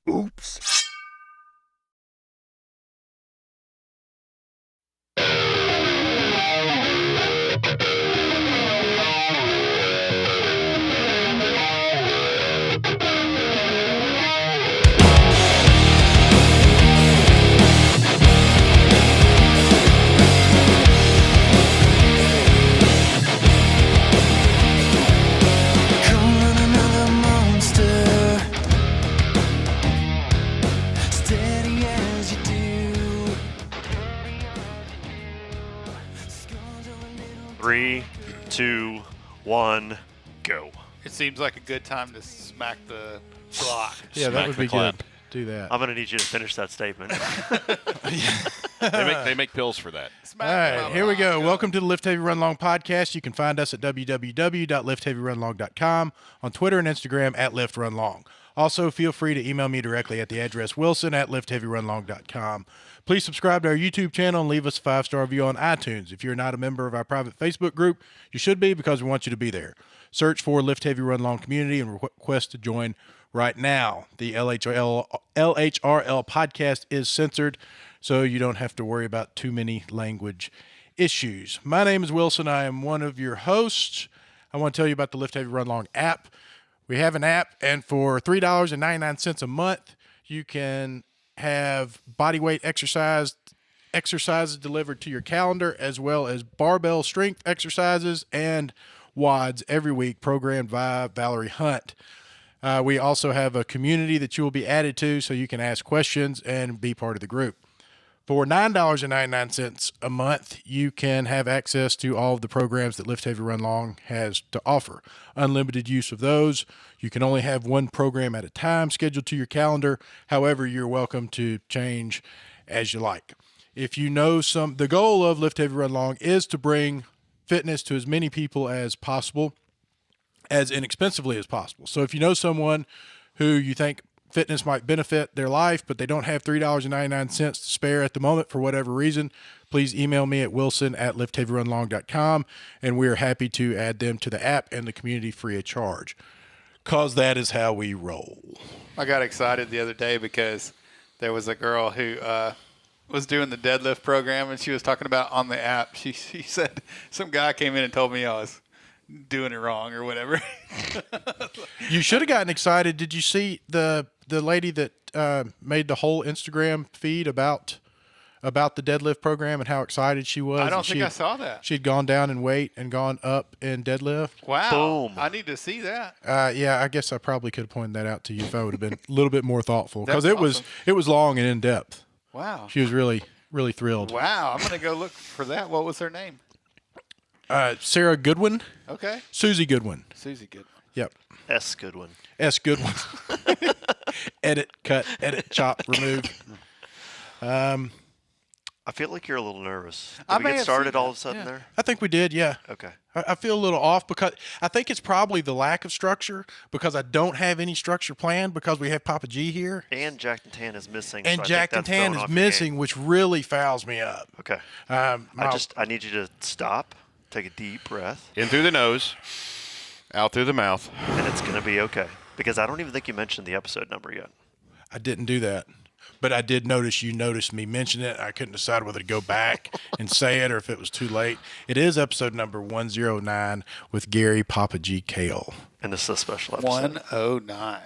Oops. Three, 2, 1, go. It seems like a good time to smack the clock. Yeah, that would be clap. good. Do that. I'm going to need you to finish that statement. They make pills for that. All right, here we go. Welcome to the Lift Heavy Run Long podcast. You can find us at www.liftheavyrunlong.com, on Twitter and Instagram at Lift Run Long. Also, feel free to email me directly at the address wilson@liftheavyrunlong.com. Please subscribe to our YouTube channel and leave us a 5-star review on iTunes. If you're not a member of our private Facebook group, you should be, because we want you to be there. Search for Lift Heavy Run Long Community and request to join right now. The LHRL podcast is censored, so you don't have to worry about too many language issues. My name is Wilson. I am one of your hosts. I want to tell you about the Lift Heavy Run Long app. We have an app, and for $3.99 a month, you can have body weight exercises delivered to your calendar, as well as barbell strength exercises and WODs every week, programmed by Valerie Hunt. We also have a community that you will be added to, so you can ask questions and be part of the group. For $9.99 a month, you can have access to all of the programs that Lift Heavy Run Long has to offer. Unlimited use of those. You can only have one program at a time scheduled to your calendar. However, you're welcome to change as you like. If you know the goal of Lift Heavy Run Long is to bring fitness to as many people as possible, as inexpensively as possible. So if you know someone who you think fitness might benefit their life, but they don't have $3.99 to spare at the moment for whatever reason, please email me at wilson@liftheavyrunlong.com, and we are happy to add them to the app and the community free of charge, because that is how we roll. I got excited the other day because there was a girl who was doing the deadlift program, and she was talking about on the app. She said some guy came in and told me I was doing it wrong or whatever. You should have gotten excited. Did you see the lady that made the whole Instagram feed about the deadlift program and how excited she was? I don't think I saw that. She'd gone down in weight and gone up in deadlift. Wow. Boom. I need to see that. Yeah, I guess I probably could have pointed that out to you if I would have been a little bit more thoughtful, because That's it was long and in depth. Wow. She was really, really thrilled. Wow. I'm going to go look for that. What was her name? Sarah Goodwin. Okay. Susie Goodwin. Susie Goodwin. Yep. S. Goodwin. S. Goodwin. Edit, cut, edit, chop, remove. I feel like you're a little nervous. Did I we may get have started seen all that, of a sudden yeah. there? I think we did, yeah. Okay. I feel a little off, because I think it's probably the lack of structure, because I don't have any structure planned, because we have Papa G here. And Jack and Tan is missing. And so I Jack think and that's Tan throwing is off your missing, game. which really fouls me up. Okay. I need you to stop, take a deep breath, In through the nose, out through the mouth. and it's going to be okay. Because I don't even think you mentioned the episode number yet. I didn't do that. But I did notice you noticed me mention it. I couldn't decide whether to go back and say it or if it was too late. It is episode number 109 with Gary Papa G. Cail. And this is a special episode. 109.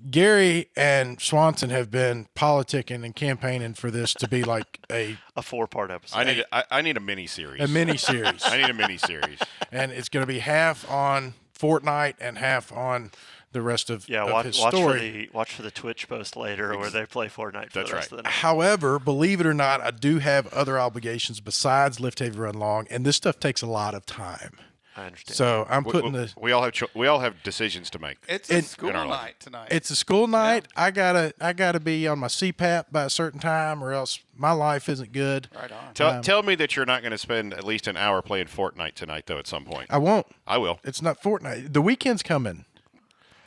Gary and Swanson have been politicking and campaigning for this to be like a 4-part episode. I need a mini series. a mini series. I need a mini series. And it's going to be half on Fortnite and half on the rest of, his story. Watch for the Twitch post later where they play Fortnite for the rest of the night. However, believe it or not, I do have other obligations besides Lift Heavy Run Long, and this stuff takes a lot of time. I understand. So I'm putting We all have decisions to make. It's a school in our life. night tonight. It's a school night. Yeah. I gotta be on my CPAP by a certain time, or else my life isn't good. Right on. Tell me that you're not going to spend at least an hour playing Fortnite tonight, though. At some point, I won't. I will. It's not Fortnite. The weekend's coming.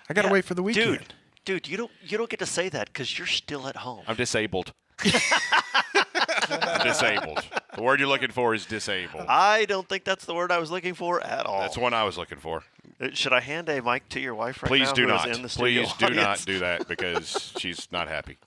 I gotta wait for the weekend. Dude, you don't get to say that because you're still at home. I'm disabled. I'm disabled. The word you're looking for is disabled. I don't think that's the word I was looking for at all. That's the one I was looking for. Should I hand a mic to your wife right Please now? do who is not. in the studio Please do not audience? do that because she's not happy.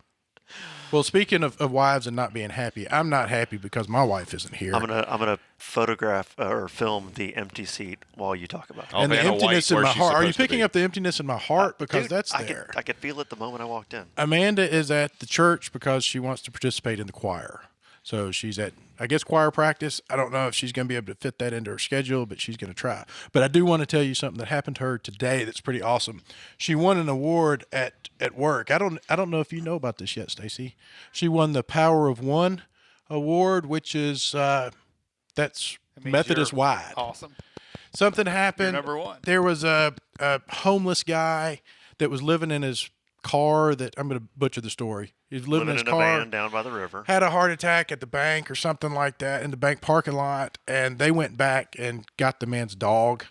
Well, speaking of wives and not being happy, I'm not happy because my wife isn't here. I'm gonna photograph or film the empty seat while you talk about it. I'll and the ban a emptiness white in where my she's heart. Are you supposed to picking be. up the emptiness in my heart? Because Dude, that's I there. I could feel it the moment I walked in. Amanda is at the church because she wants to participate in the choir. So she's at, I guess, choir practice. I don't know if she's going to be able to fit that into her schedule, but she's going to try. But I do want to tell you something that happened to her today that's pretty awesome. She won an award at work. I don't know if you know about this yet, Stacy. She won the Power of One award, which is that's means Methodist you're wide. Awesome. Something happened. You're number one. There was a homeless guy that was living in his car that I'm going to butcher the story. He was living in his in a car, van down by the river. had a heart attack at the bank or something like that in the bank parking lot, and they went back and got the man's dog,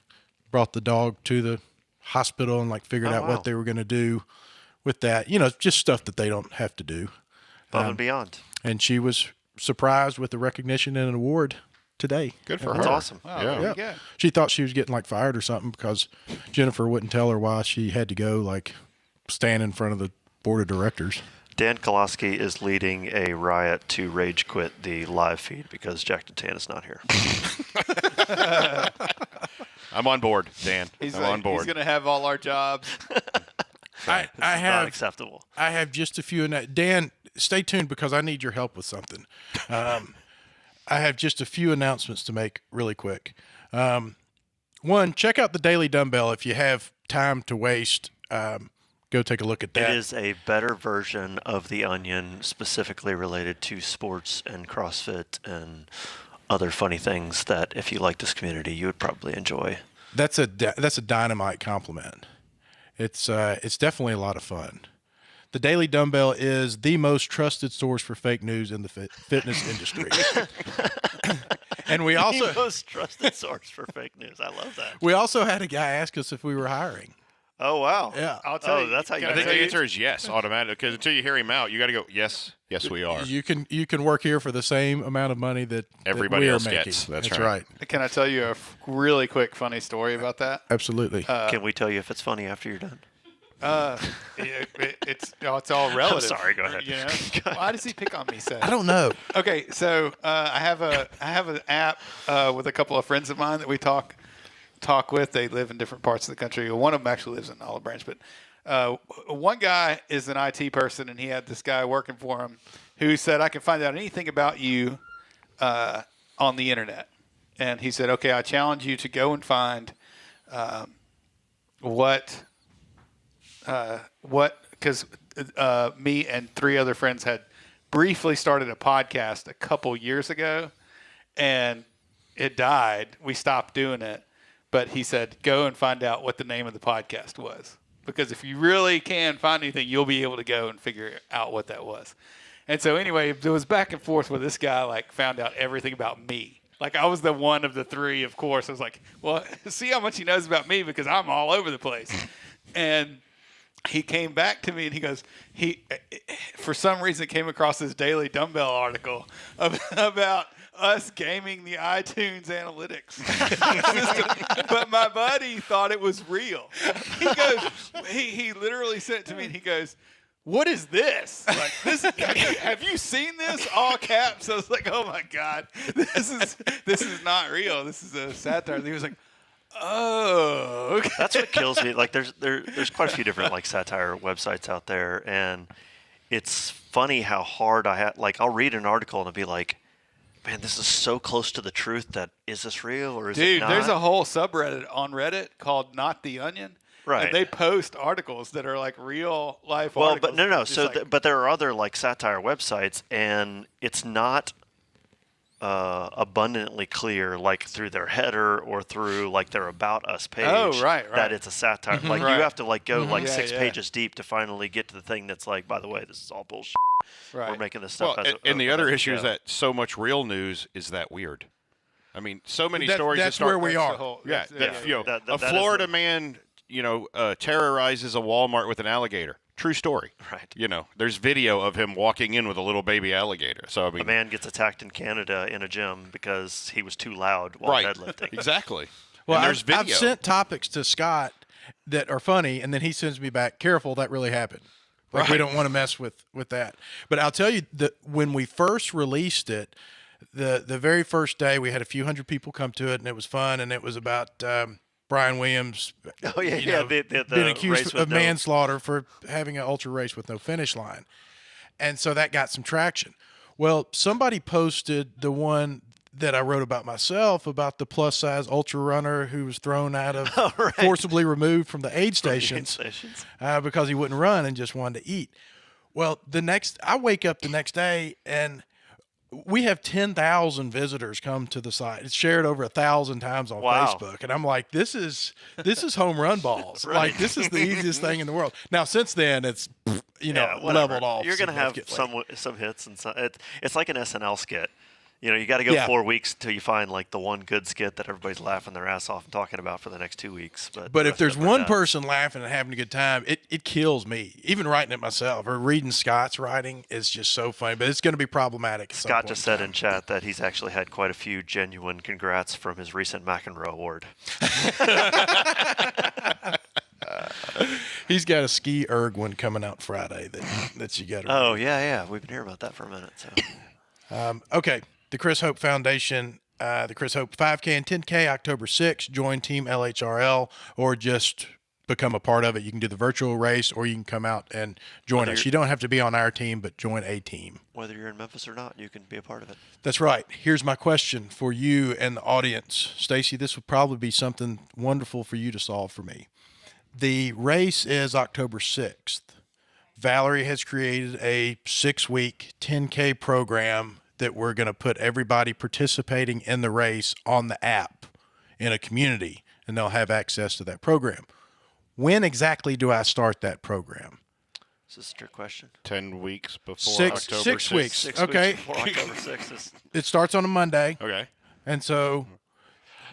brought the dog to the hospital and figured out wow. what they were going to do with that. You know, just stuff that they don't have to do. Above and beyond. And she was surprised with the recognition and an award today. Good for That's her. awesome. Wow, Yeah. there you go. She thought she was getting fired or something because Jennifer wouldn't tell her why she had to go stand in front of the board of directors. Dan Koloski is leading a riot to rage quit the live feed because Jack Datan is not here. I'm on board, Dan. He's I'm on board. He's going to have all our jobs. I Not have acceptable. I have just a few. Dan, stay tuned because I need your help with something. I have just a few announcements to make really quick. One, check out the Daily Dumbbell if you have time to waste. Go take a look at that. It is a better version of The Onion, specifically related to sports and CrossFit and other funny things that, if you like this community, you would probably enjoy. That's a dynamite compliment. It's definitely a lot of fun. The Daily Dumbbell is the most trusted source for fake news in the fitness industry. And we also The most trusted source for fake news. I love that. we also had a guy ask us if we were hiring. Oh, wow. Yeah. I'll tell you. That's how you I think know. the answer is yes, automatically. Because until you hear him out, you got to go, yes, we are. You can work here for the same amount of money that Everybody we are else making. gets. That's right. Can I tell you a really quick funny story about that? Absolutely. Can we tell you if it's funny after you're done? It's all relative. sorry, go ahead. You know? Why does he pick on me, Seth? I don't know. Okay, so I have an app with a couple of friends of mine that we talk with. They live in different parts of the country. One of them actually lives in Olive Branch, but one guy is an IT person, and he had this guy working for him who said, "I can find out anything about you on the internet." And he said, "Okay, I challenge you to go and find what." Because me and three other friends had briefly started a podcast a couple years ago, and it died. We stopped doing it, but he said, go and find out what the name of the podcast was. Because if you really can find anything, you'll be able to go and figure out what that was. And so anyway, it was back and forth where this guy found out everything about me. I was the one of the three, of course. I was like, well, see how much he knows about me because I'm all over the place. And he came back to me and he goes, for some reason came across this Daily Dumbbell article about us gaming the iTunes analytics system. But my buddy thought it was real. He goes, he literally sent it to me and he goes, what is this? This have you seen this? All caps. I was like, oh my God, this is not real. This is a satire. And he was like, oh, okay. That's what kills me. There's quite a few different satire websites out there, and it's funny how hard I have. I'll read an article and I'll be like, man, this is so close to the truth that is this real or is it Dude, not? there's a whole subreddit on Reddit called Not the Onion. Right. And they post articles that are real life well, articles. but no. It's So, but there are other satire websites, and it's not abundantly clear, through their header or through their About Us page. Oh, right. That it's a satire. Right. You have to go Yeah, 6 yeah. pages deep to finally get to the thing that's by the way, this is all bullshit. right. We're making this stuff. Well, and the other issue is that so much real news is that weird. I mean, so many stories. That's that start, where we That's are. the whole- Yeah, that's- that, you know, That a is Florida the- man, terrorizes a Walmart with an alligator. True story. Right. You know, there's video of him walking in with a little baby alligator. So I mean, A man gets attacked in Canada in a gym because he was too loud while right? deadlifting. Exactly. Well, and there's video. I've sent topics to Scott that are funny, and then he sends me back, careful, that really happened. Like, we Right. don't want to mess with that. But I'll tell you that when we first released it, the very first day, we had a few hundred people come to it, and it was fun, and it was about Brian Williams Oh yeah, you yeah. know, The being race accused with of no- manslaughter for having an ultra race with no finish line. And so that got some traction. Well, somebody posted the one that I wrote about myself about the plus size ultra runner who was thrown out of right. forcibly removed from the aid stations stations. because he wouldn't run and just wanted to eat. Well, I wake up the next day and we have 10,000 visitors come to the site. It's shared over 1,000 times on Wow. Facebook, and I'm like, this is home run balls. Like, this is the easiest thing in the world. Now, since then, it's Whatever. leveled off. You're gonna have significantly. some hits and some. It's like an SNL skit. You know, you got to go Yeah. 4 weeks until you find like the one good skit that everybody's laughing their ass off and talking about for the next 2 weeks. But But the if rest there's of them are one done. person laughing and having a good time, it kills me. Even writing it myself or reading Scott's writing is just so funny. But it's going to be problematic. At some Scott point just in said time. in chat that he's actually had quite a few genuine congrats from his recent McEnroe award. He's got a ski erg one coming out Friday that you got to. Oh yeah. We've been hearing about that for a minute. So Okay. The Chris Hope Foundation, the Chris Hope 5K and 10K, October 6th. Join Team LHRL or just become a part of it. You can do the virtual race or you can come out and join Whether us. you're- You don't have to be on our team, but join a team. whether you're in Memphis or not, you can be a part of it. That's right. Here's my question for you and the audience. Stacy, this would probably be something wonderful for you to solve for me. The race is October 6th. Valerie has created a 6-week 10K program that we're going to put everybody participating in the race on the app in a community, and they'll have access to that program. When exactly do I start that program? Is this a trick question? 10 weeks before Six October 6th. weeks. 6 Okay. weeks before October 6th is It starts on a Monday, Okay. and so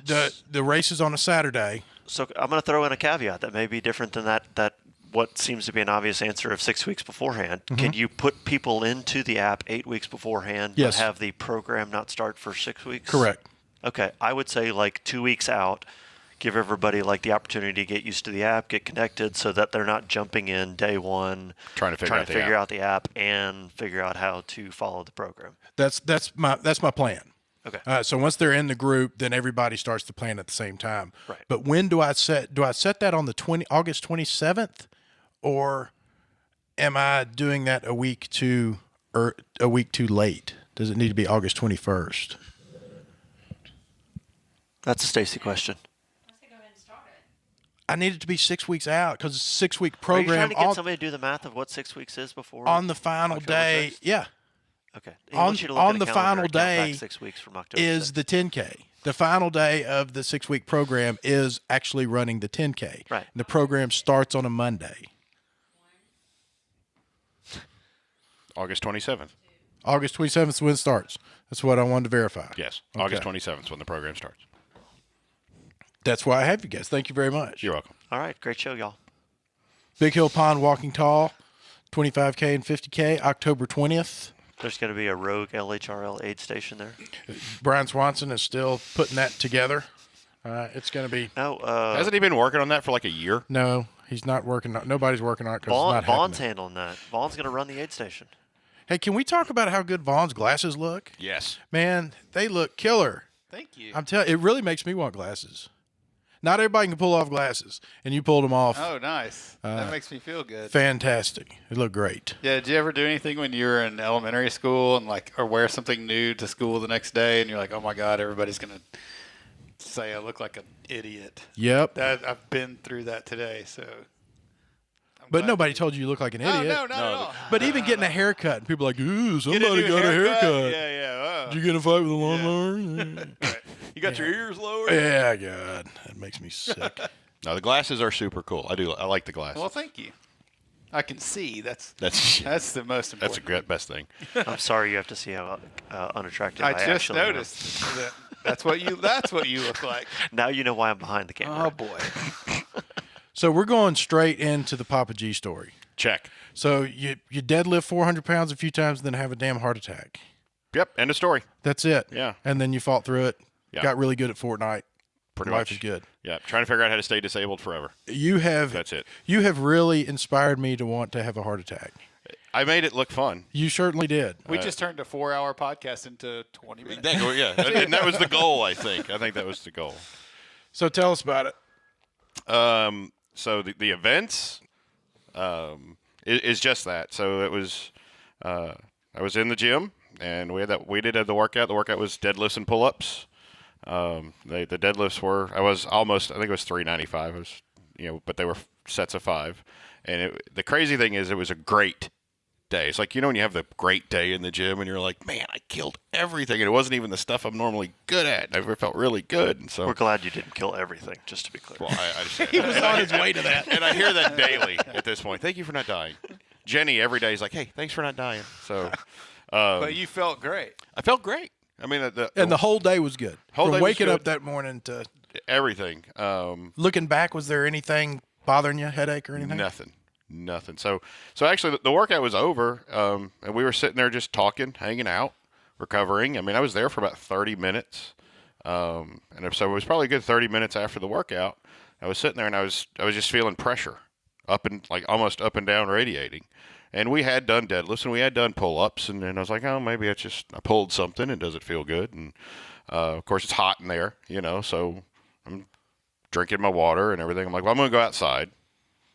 the race is on a Saturday. So I'm going to throw in a caveat that may be different than that what seems to be an obvious answer of 6 weeks beforehand. Can you put people into the app 8 weeks beforehand, Yes. but have the program not start for 6 weeks? Correct. Okay, I would say like 2 weeks out, give everybody like the opportunity to get used to the app, get connected, so that they're not jumping in day one, Trying to figure out the app and figure out how to follow the program. That's my plan. Okay. So once they're in the group, then everybody starts to plan at the same time. Right. But when do I set that on the August 27th, or am I doing that a week too late? Does it need to be August 21st? That's a Stacy question. I need it to be 6 weeks out because it's a 6-week Are you program trying to get somebody to do the math of what 6 weeks is before? on the final October day. 6th? Yeah, Okay. He on- wants you to look on at the a calendar final and count back day 6 weeks from October is 6th. the 10K. The final day of the 6-week program is actually running the 10K. Right. The program starts on a Monday. August 27th. August 27th is when it starts. That's what I wanted to verify. Yes. Okay. August 27th is when the program starts. That's why I have you guys. Thank you very much. You're welcome. All right, great show, y'all. Big Hill Pond Walking Tall, 25K and 50K, October 20th. There's going to be a rogue LHRL aid station there. Brian Swanson is still putting that together. It's going to be No, Hasn't he been working on that for like a year? no. He's not working. Nobody's working on it because it's not Vaughn's happening. handling that. Vaughn's going to run the aid station. Hey, can we talk about how good Vaughn's glasses look? Yes. Man, they look killer. Thank you. I'm telling. It really makes me want glasses. Not everybody can pull off glasses, and you pulled them off. Oh, nice. That makes me feel good. Fantastic. They look great. Yeah, did you ever do anything when you were in elementary school and or wear something new to school the next day and you're like, oh my God, everybody's gonna say I look like an idiot. Yep. I've been through that today, so. I'm But glad nobody you- told you look like an No, idiot. no, not at all. But even getting a haircut, and people are like, ooh, Get somebody new got a haircut. Yeah. Did you get in a fight with a lawnmower? Right. You got your ears lowered? Yeah, God, that makes me sick. No, the glasses are super cool. I like the glasses. Well, thank you. I can see. That's That's the most important. that's a great best thing. I'm sorry you have to see how unattractive I I just actually am. noticed that's what you look like. Now you know why I'm behind the camera. Oh boy. So we're going straight into the Papa G story. Check. So you deadlift 400 pounds a few times, and then have a damn heart attack. Yep. End of story. That's it. Yeah. And then you fought through it. Yeah. Got really good at Fortnite. Pretty Life much. is good. Yeah. Trying to figure out how to stay disabled forever. That's it. You have really inspired me to want to have a heart attack. I made it look fun. You certainly did. We just turned a 4-hour podcast into 20 minutes. Yeah. And that was the goal, I think. I think that was the goal. So tell us about it. So the events is just that. So it was I was in the gym and we did the workout. The workout was deadlifts and pull-ups. The deadlifts were I think it was 395. But they were sets of 5. And the crazy thing is it was a great day. It's like, when you have the great day in the gym and you're like, man, I killed everything. And it wasn't even the stuff I'm normally good at. And I felt really good. And so we're glad you didn't kill everything, just to be clear. Well, I just, He was on his way to that. And I hear that daily at this point. Thank you for not dying. Jenny every day is like, hey, thanks for not dying. So, But you felt great. I felt great. I mean, the whole day was good. Whole From day was waking up good. that morning to everything. looking back, was there anything bothering you, headache or anything? Nothing. So actually, the workout was over, and we were sitting there just talking, hanging out, recovering. I mean, I was there for about 30 minutes, and so it was probably a good 30 minutes after the workout. I was sitting there, and I was just feeling pressure, almost up and down, radiating. And we had done deadlifts and we had done pull-ups, and I was like, oh, maybe I pulled something, and does it feel good? And of course, it's hot in there, so I'm drinking my water and everything. I'm like, well, I'm going to go outside.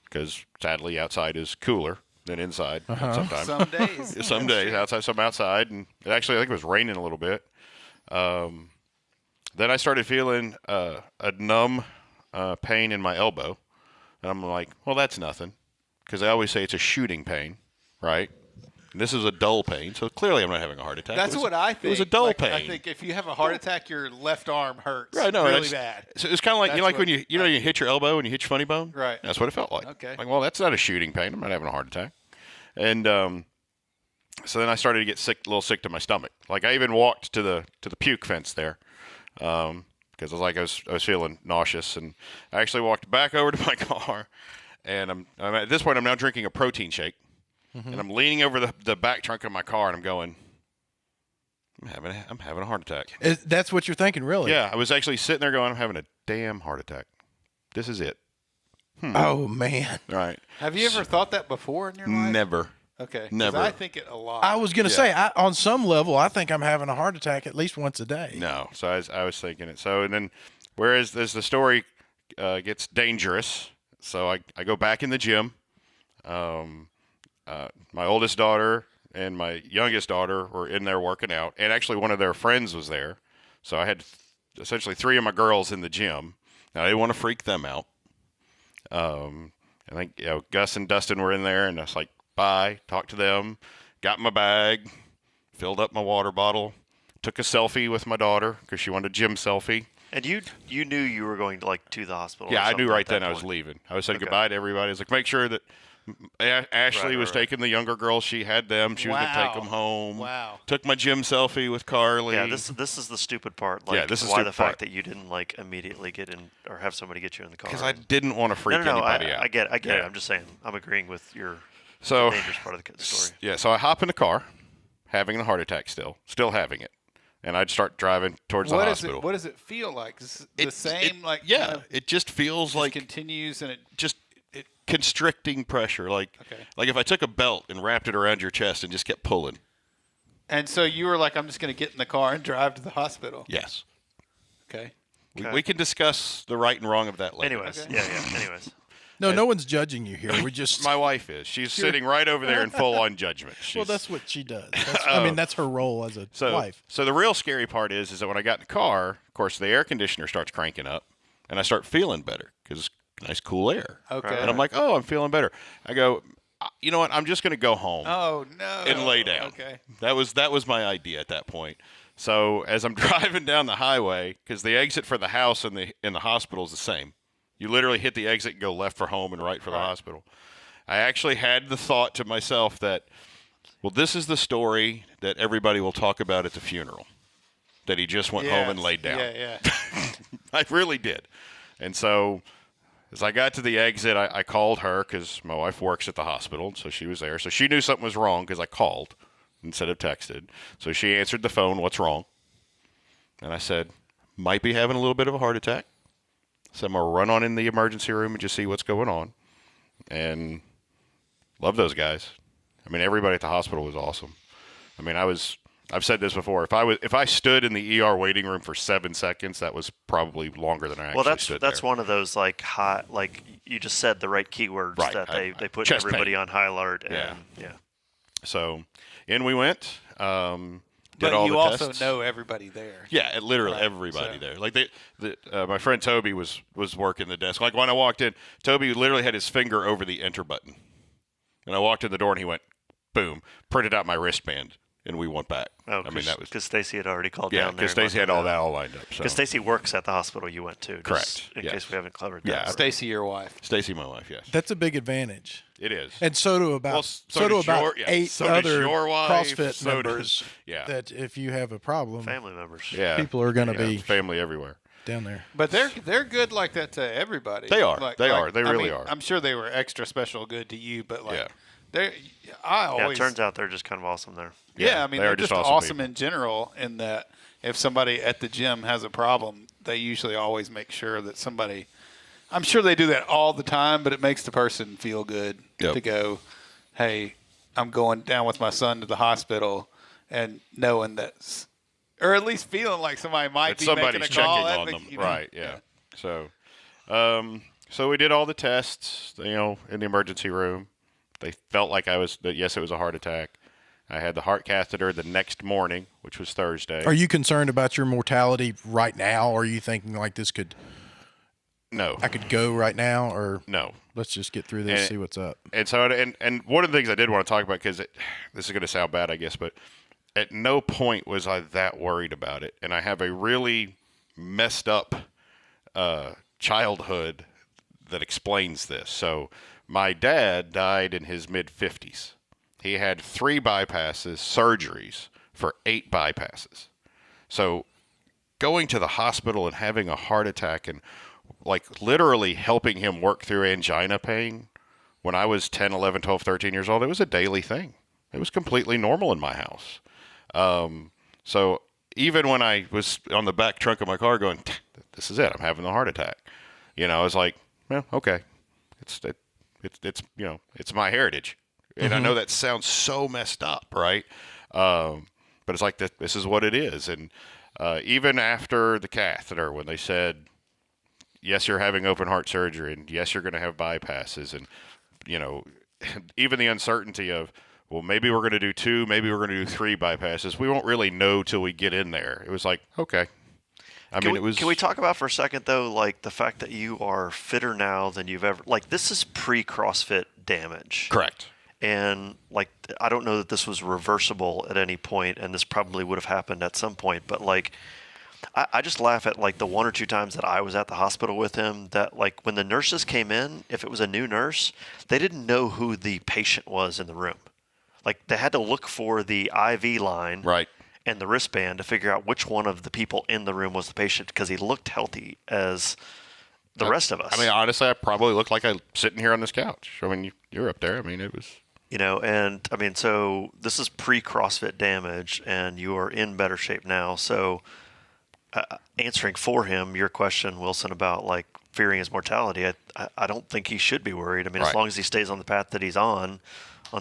Because sadly, outside is cooler than inside sometimes. Some days. Some days outside, some outside, and actually, I think it was raining a little bit. Then I started feeling a numb pain in my elbow, and I'm like, well, that's nothing, because I always say it's a shooting pain, right? And this is a dull pain, so clearly I'm not having a heart attack. That's what I think. It was a dull pain. I think if you have a heart attack, your left arm hurts Right, no, really bad. So it's kind of like That's when you hit your elbow and you hit your funny bone. Right. That's what it felt like. Okay. Like, well, that's not a shooting pain. I'm not having a heart attack. And so then I started to get a little sick to my stomach. Like I even walked to the puke fence there, because I was feeling nauseous, and I actually walked back over to my car, and I'm at this point I'm now drinking a protein shake. Mm-hmm. And I'm leaning over the back trunk of my car, and I'm going, I'm having a heart attack. That's what you're thinking, really? Yeah, I was actually sitting there going, I'm having a damn heart attack. This is it. Oh, man. Right. Have you ever thought that before in your life? Never. Okay. 'Cause Never. I think it a lot. I was going to say, on some level, I think I'm having a heart attack at least once a day. No. So I was thinking it. So, and then, whereas as the story gets dangerous, so I go back in the gym. My oldest daughter and my youngest daughter were in there working out, and actually one of their friends was there. So I had essentially 3 of my girls in the gym. Now I didn't want to freak them out. I think Gus and Dustin were in there, and I was like, bye, talked to them, got my bag, filled up my water bottle, took a selfie with my daughter because she wanted a gym selfie. And you knew you were going to the hospital. Yeah, or I something knew right at that then I was point. leaving. I was saying Okay. goodbye to everybody. I was like, make sure that Ashley was taking the younger girls. She had them. She was going to take them home. Wow. Took my gym selfie with Carly. Yeah, this is the stupid part. Like, Yeah, this is why the the stupid part. fact that you didn't immediately get in or have somebody get you in the car. Because I didn't want to freak no, anybody out. I get it. Yeah. I'm just saying. I'm agreeing with your So, dangerous part of the story. yeah, so I hop in the car, having the heart attack still having it. And I'd start driving towards the hospital. What does it feel like? Is it the same? Yeah, kind of it just feels just like continues and it. just constricting pressure. Like if I took a belt and wrapped it around your chest and just kept pulling. And so you were like, I'm just going to get in the car and drive to the hospital. Yes. Okay. We can discuss the right and wrong of that later. Anyways, Okay. yeah. Anyways, No one's judging you here. We just My wife is. She's sitting right over there in full-on judgment. well, that's what she does. I mean, that's her role as a wife. So the real scary part is that when I got in the car, of course, the air conditioner starts cranking up, and I start feeling better because it's nice, cool air. Okay. And I'm like, oh, I'm feeling better. I go, you know what? I'm just going to go home Oh no. and lay down. Okay. That was my idea at that point. So as I'm driving down the highway, because the exit for the house and the hospital is the same. You literally hit the exit and go left for home and right for the hospital. I actually had the thought to myself that, well, this is the story that everybody will talk about at the funeral, that he just went home and laid down. Yeah. I really did. And so as I got to the exit, I called her because my wife works at the hospital, so she was there. So she knew something was wrong because I called instead of texted. So she answered the phone, "What's wrong?" And I said, "Might be having a little bit of a heart attack." So I'm going to run on in the emergency room and just see what's going on. And love those guys. I mean, everybody at the hospital was awesome. I mean, I've said this before. If I stood in the ER waiting room for 7 seconds, that was probably longer than I actually stood that's there. one of those like you just said the right keywords Right. that they put Chest everybody pain. on high alert. And, Yeah. So in we went. Did But all you the also tests. know everybody there. Yeah, literally Right, everybody so- there. Like my friend Toby was working the desk. Like when I walked in, Toby literally had his finger over the enter button, and I walked in the door and he went, boom, printed out my wristband, and we went back. Oh, I mean that was because Stacy had already called yeah, down there. because Stacy had all that all lined up. So Because Stacy works at the hospital you went to. Just Correct, In yes. case we haven't covered Yeah. that. Stacy, your wife. Stacy, my wife, yes, That's a big advantage. it is. And so do about Well, so do does about your- yeah, 8 so does other your wife, CrossFit so does- members. yeah. That if you have a problem, Family members. Yeah, people are going to yeah, be family everywhere. down there. But they're good like that to everybody. They are. Like, They like, are. They I really mean, are. I'm sure they were extra special good to you, but like Yeah. they I Yeah, always it turns out they're just kind of awesome there. Yeah, I mean they are they're just awesome awesome people. in general in that if somebody at the gym has a problem, they usually always make sure that somebody I'm sure they do that all the time, but it makes the person feel good Yep. to go, "Hey, I'm going down with my son to the hospital," and knowing that or at least feeling like somebody might That be somebody's making a call. checking That on makes- them, you know, right? Yeah. So, so we did all the tests, in the emergency room. They felt like yes, it was a heart attack. I had the heart catheter the next morning, which was Thursday. Are you concerned about your mortality right now? Or are you thinking like No, I could go right now, or no. let's just get through this, And- see what's up? And so, and one of the things I did want to talk about, because this is going to sound bad, I guess, but at no point was I that worried about it. And I have a really messed up childhood that explains this. So my dad died in his mid-50s. He had 3 bypasses, surgeries for 8 bypasses. So going to the hospital and having a heart attack and like literally helping him work through angina pain when I was 10, 11, 12, 13 years old, it was a daily thing. It was completely normal in my house. So even when I was on the back trunk of my car going, this is it, I'm having a heart attack. I was like, well, okay, it's my heritage. And I know that sounds so messed up, right? But it's like, this is what it is. And even after the catheter, when they said, yes, you're having open heart surgery, and yes, you're going to have bypasses, and even the uncertainty of, well, maybe we're going to do 2, maybe we're going to do 3 bypasses. We won't really know till we get in there. It was like, okay. Can we talk about for a second though, like the fact that you are fitter now than you've ever? Like this is pre-CrossFit damage. Correct. And like I don't know that this was reversible at any point, and this probably would have happened at some point. But like I just laugh at like the 1 or 2 times that I was at the hospital with him, that like when the nurses came in, if it was a new nurse, they didn't know who the patient was in the room. Like they had to look for the IV line Right. and the wristband to figure out which one of the people in the room was the patient, because he looked healthy as the rest of us. I mean, honestly, I probably look like I'm sitting here on this couch. I mean, you're up there. I mean, it was. And I mean, so this is pre-CrossFit damage, and you are in better shape now. So answering for him, your question, Wilson, about like fearing his mortality, I don't think he should be worried. I mean, Right. as long as he stays on the path that he's on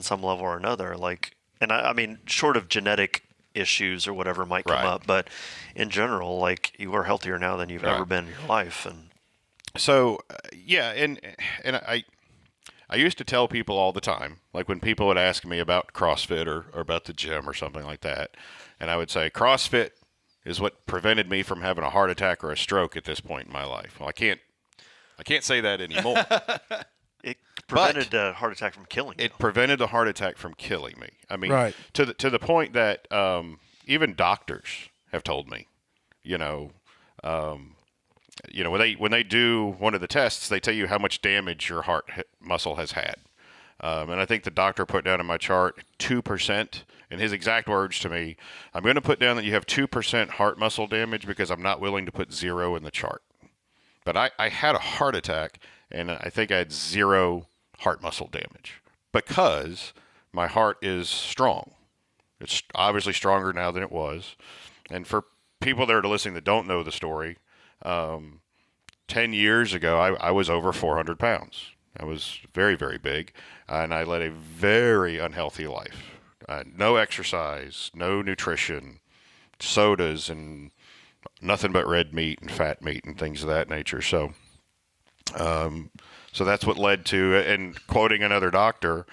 some level or another, like, and I mean, short of genetic issues or whatever might come Right. up, but in general, like you are healthier now than you've Right. ever been in your life. And So yeah, and I used to tell people all the time, like when people would ask me about CrossFit or about the gym or something like that, and I would say CrossFit is what prevented me from having a heart attack or a stroke at this point in my life. Well, I can't say that anymore. it prevented a heart attack from killing you. It prevented the heart attack from killing me. I mean, Right. to the point that even doctors have told me, when they do one of the tests, they tell you how much damage your heart muscle has had. And I think the doctor put down in my chart 2%. In his exact words to me, I'm going to put down that you have 2% heart muscle damage because I'm not willing to put 0 in the chart. But I had a heart attack and I think I had 0 heart muscle damage because my heart is strong. It's obviously stronger now than it was. And for people that are listening that don't know the story, 10 years ago, I was over 400 pounds. I was very, very big, and I led a very unhealthy life. No exercise, no nutrition, sodas, and nothing but red meat and fat meat and things of that nature. So that's what led to, and quoting another doctor,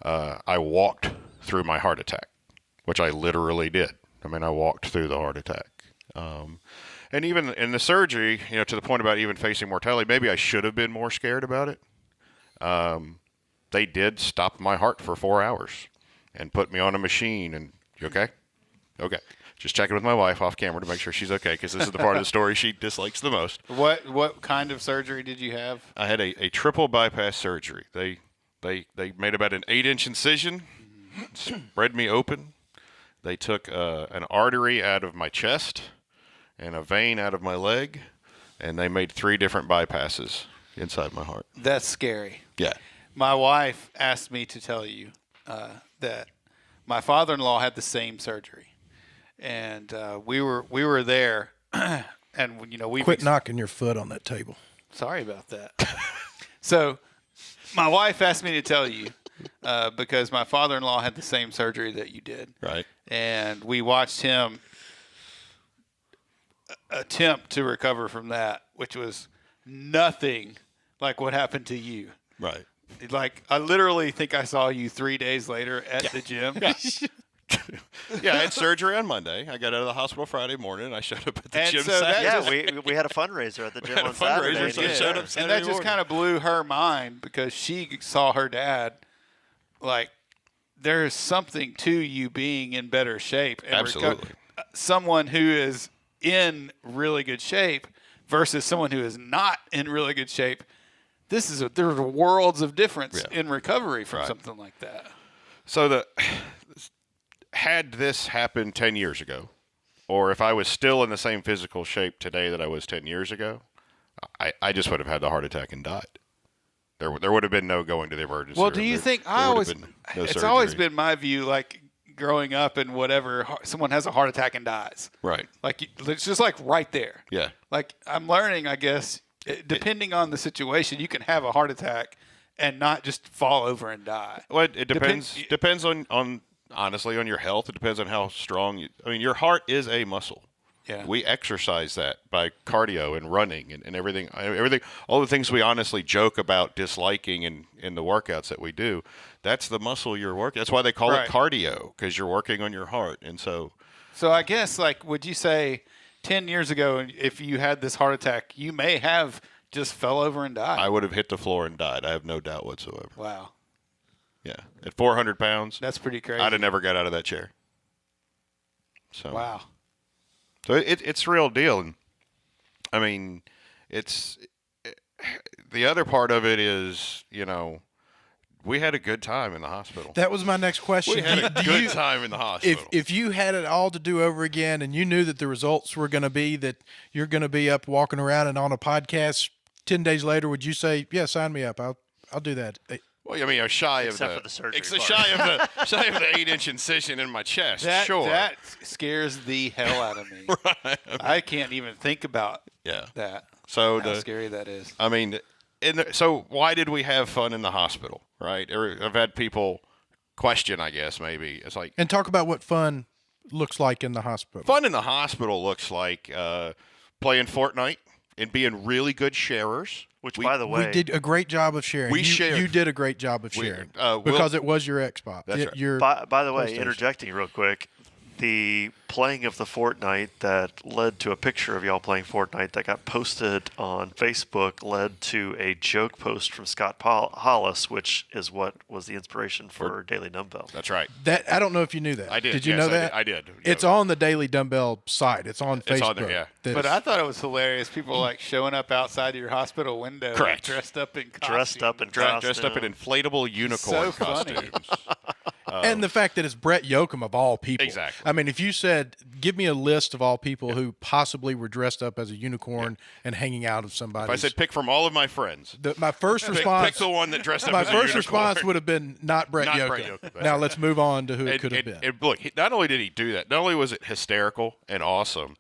I walked through my heart attack, which I literally did. I mean, I walked through the heart attack. And even in the surgery, to the point about even facing mortality, maybe I should have been more scared about it. They did stop my heart for 4 hours and put me on a machine. And you okay? Okay. Just checking with my wife off camera to make sure she's okay, because this is the part of the story she dislikes the most. What kind of surgery did you have? I had a triple bypass surgery. They made about an 8-inch incision, spread me open. They took an artery out of my chest and a vein out of my leg, and they made 3 different bypasses inside my heart. That's scary. Yeah. My wife asked me to tell you that my father-in-law had the same surgery, and we were there, and we Quit knocking your foot on that table. Sorry about that. So, my wife asked me to tell you because my father-in-law had the same surgery that you did, Right. and we watched him attempt to recover from that, which was nothing like what happened to you. Right. Like, I literally think I saw you 3 days later at the gym. Yeah, I had surgery on Monday. I got out of the hospital Friday morning, and I showed up at the And gym so that Saturday. Yeah, we had a fundraiser at the gym had a on Saturday. fundraiser, so I showed up and Saturday that just morning. kind of blew her mind because she saw her dad. Like, there is something to you being in better shape. And Absolutely. Someone who is in really good shape versus someone who is not in really good shape. There are worlds of difference in recovery from something like that. So had this happened 10 years ago, or if I was still in the same physical shape today that I was 10 years ago, I just would have had the heart attack and died. There would have been no going to the emergency Well, room. do you think it's surgery. always been my view, like growing up and whatever, someone has a heart attack and dies. Right. Like, it's just like right there. Yeah. Like, I'm learning, I guess, depending on the situation, you can have a heart attack and not just fall over and die. Well, it depends on honestly on your health. It depends on how strong your heart is a muscle. Yeah. We exercise that by cardio and running and everything, all the things we honestly joke about disliking in the workouts that we do. That's the muscle you're working. That's why they call it cardio, because you're working on your heart. And so I guess, like, would you say 10 years ago, if you had this heart attack, you may have just fell over and died? I would have hit the floor and died. I have no doubt whatsoever. Wow. Yeah. At 400 pounds, That's pretty crazy. I'd have never got out of that chair. So Wow. So it's the real deal. And I mean, the other part of it is, we had a good time in the hospital. That was my next question. We had a good time in the hospital. If you had it all to do over again and you knew that the results were going to be that you're going to be up walking around and on a podcast 10 days later, would you say, yeah, sign me up? I'll do that. Well, I mean, I'm shy Except of for the surgery except part. shy of the 8-inch incision in my chest. That Sure. scares the hell out of me. Right. I can't even think about that. So How scary that is. I mean, so why did we have fun in the hospital, right? I've had people question, I guess, maybe. It's like... And talk about what fun looks like in the hospital. Fun in the hospital looks like playing Fortnite and being really good sharers. Which, by the way, we did a great job of sharing. You did a great job of sharing because it was your Xbox. That's right. By the way, interjecting real quick, the playing of the Fortnite that led to a picture of y'all playing Fortnite that got posted on Facebook led to a joke post from Scott Hollis, which is what was the inspiration for Daily Dumbbell. That's right. That I don't know if you knew that. I did. Did you know that? I did. It's on the Daily Dumbbell site. It's on Facebook. It's on there, yeah. But I thought it was hilarious. People like showing up outside your hospital window, Correct. dressed up in costume. Dressed up in Dressed up in inflatable unicorn So funny. costumes. And the fact that it's Brett Yoakum of all people. Exactly. I mean, if you said, give me a list of all people who possibly were dressed up as a unicorn and hanging out of somebody. If I said pick from all of my friends, my first response, pick the one that dressed up my as a first unicorn. response would have been not Brett Not Yoakum. Brett Yoakum, that's Now right. let's move on to who it could have been. And look, not only did he do that, not only was it hysterical and awesome,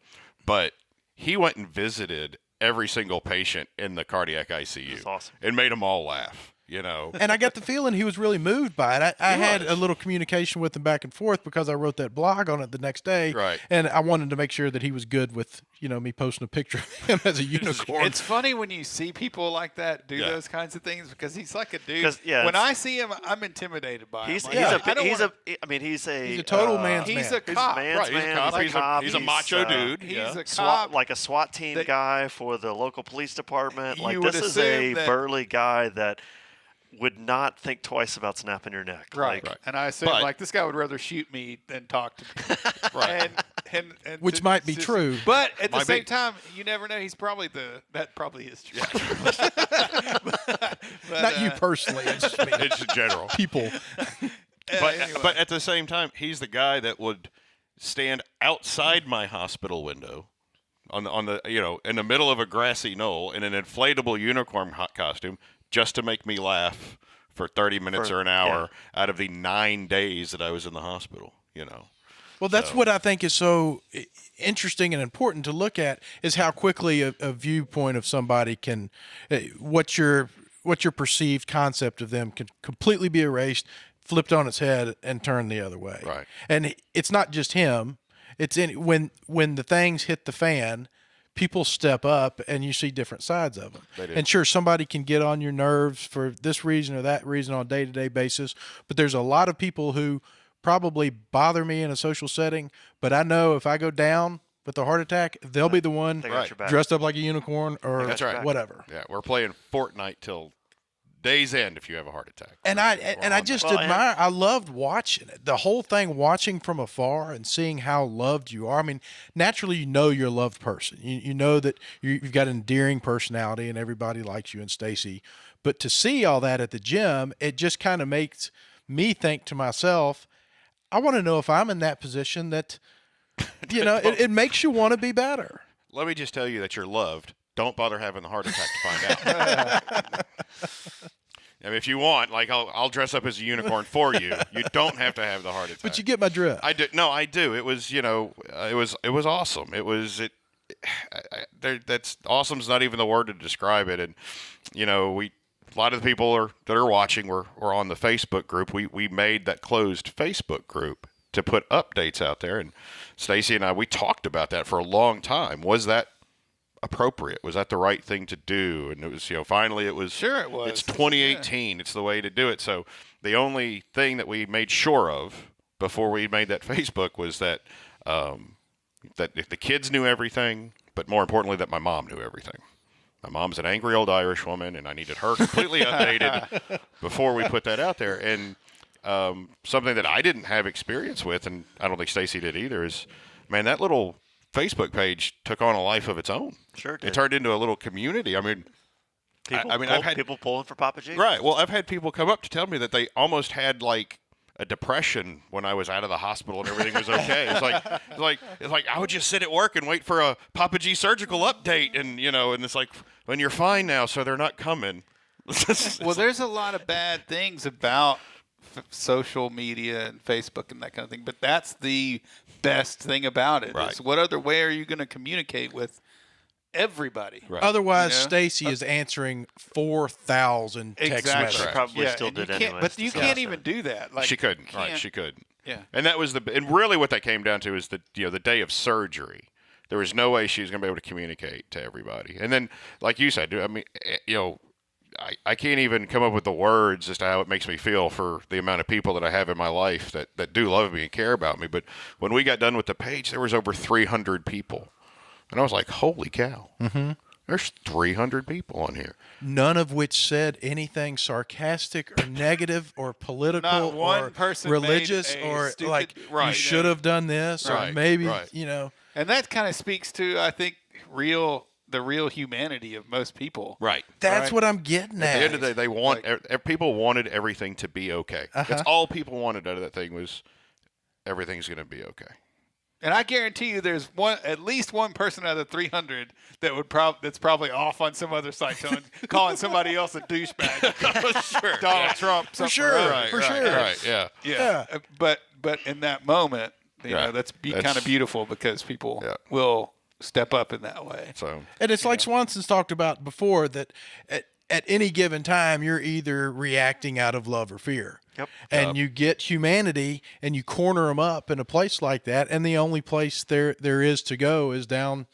but he went and visited every single patient in the cardiac ICU. That's awesome. And made them all laugh. You know, And I got the feeling he was really moved by it. I had was. a little communication with him back and forth because I wrote that blog on it the next day. Right. And I wanted to make sure that he was good with, me posting a picture of him as a unicorn. It's funny when you see people like that do Yeah. those kinds of things because he's like a dude. 'Cause, yeah, when it's- I see him, I'm intimidated by him. He's Like, he's I a don't he's wanna- a I mean he's a total man's he's man. a cop. man's right? He's a man, cop. He's a cop. He's a macho dude. He's yeah. a cop. Like a SWAT team that- guy for the local police department. Like You would this is a assume that- burly guy that would not think twice about snapping your neck. Right. Like, And I assume But- this guy would rather shoot me than talk to me. Right. And Which might be true. But at the Might same be. time, you never know. He's probably that probably is true. But, Not you personally. I just mean It's in general. people. anyway. But at the same time, he's the guy that would stand outside my hospital window on the in the middle of a grassy knoll in an inflatable unicorn costume just to make me laugh for 30 minutes or an hour out of the 9 days that I was in the hospital, Well, that's what I think is so interesting and important to look at is how quickly a viewpoint of somebody can, what your perceived concept of them can completely be erased, flipped on its head, and turned the other way. Right. And it's not just him. It's when the things hit the fan, people step up and you see different sides of them. They do. And sure, somebody can get on your nerves for this reason or that reason on a day-to-day basis, but there's a lot of people who probably bother me in a social setting, but I know if I go down with a heart attack, they'll be the one They got your back. dressed up like a unicorn or That's right. whatever. Yeah, we're playing Fortnite till day's end if you have a heart attack. And I just Well, admire. I loved watching it. The whole thing, watching from afar and seeing how loved you are. I mean, naturally, you're a loved person. You know that you've got an endearing personality, and everybody likes you and Stacy. But to see all that at the gym, it just kind of makes me think to myself, I want to know if I'm in that position. That it makes you want to be better. Let me just tell you that you're loved. Don't bother having the heart attack to find out. I mean, if you want, I'll dress up as a unicorn for you. You don't have to have the heart attack. But you get my drift. I do. No, I do. It was, it was awesome. It was that's awesome's not even the word to describe it. And a lot of the people that are watching were on the Facebook group. We made that closed Facebook group to put updates out there. And Stacy and we talked about that for a long time. Was that appropriate? Was that the right thing to do? And it was, finally it was. Sure it was. It's 2018. Yeah. It's the way to do it. So the only thing that we made sure of before we made that Facebook was that that the kids knew everything, but more importantly, that my mom knew everything. My mom's an angry old Irish woman, and I needed her completely updated before we put that out there. And something that I didn't have experience with, and I don't think Stacy did either, is, man, that little Facebook page took on a life of its own. Sure It did. turned into a little community. I mean, I've had people pulling for Papa G. right. Well, I've had people come up to tell me that they almost had a depression when I was out of the hospital and everything was okay. It's like I would just sit at work and wait for a Papa G surgical update, and and it's like, when you're fine now, so they're not coming. Well, there's a lot of bad things about social media and Facebook and that kind of thing, but that's the best thing about it. Right. Is what other way are you going to communicate with everybody? Right. Otherwise, You know? Stacy is answering 4,000 text Exactly. messages. She probably still and you did can't- anyways. But you so- can't even do that. Like, she couldn't. Right. can't- She couldn't. Yeah. And that was and really what that came down to is the day of surgery. There was no way she was going to be able to communicate to everybody. And then, like you said, I mean, I can't even come up with the words as to how it makes me feel for the amount of people that I have in my life that do love me and care about me. But when we got done with the page, there was over 300 people. And I was like, holy cow. Mm-hmm. There's 300 people on here. None of which said anything sarcastic or negative or political Not one or person religious made a or stupid- like you right, should have done this or Right, maybe right. And that kind of speaks to, I think, real the real humanity of most people. Right. That's Right. what I'm getting At at. the end of the day, they want people wanted everything to be okay. That's all people wanted out of that thing was everything's going to be okay. And I guarantee you, there's at least one person out of 300 that would that's probably off on some other site calling somebody else a douchebag. Sure. Donald Trump. For sure. Right. For right, sure. Right. Yeah. Yeah. But in that moment, you Yeah. know, that's That's- kind of beautiful because people Yeah. will step up in that way. So And it's like Swanson's talked about before that at any given time, you're either reacting out of love or fear. Yep. And you get humanity and you corner them up in a place like that. And the only place there is to go is down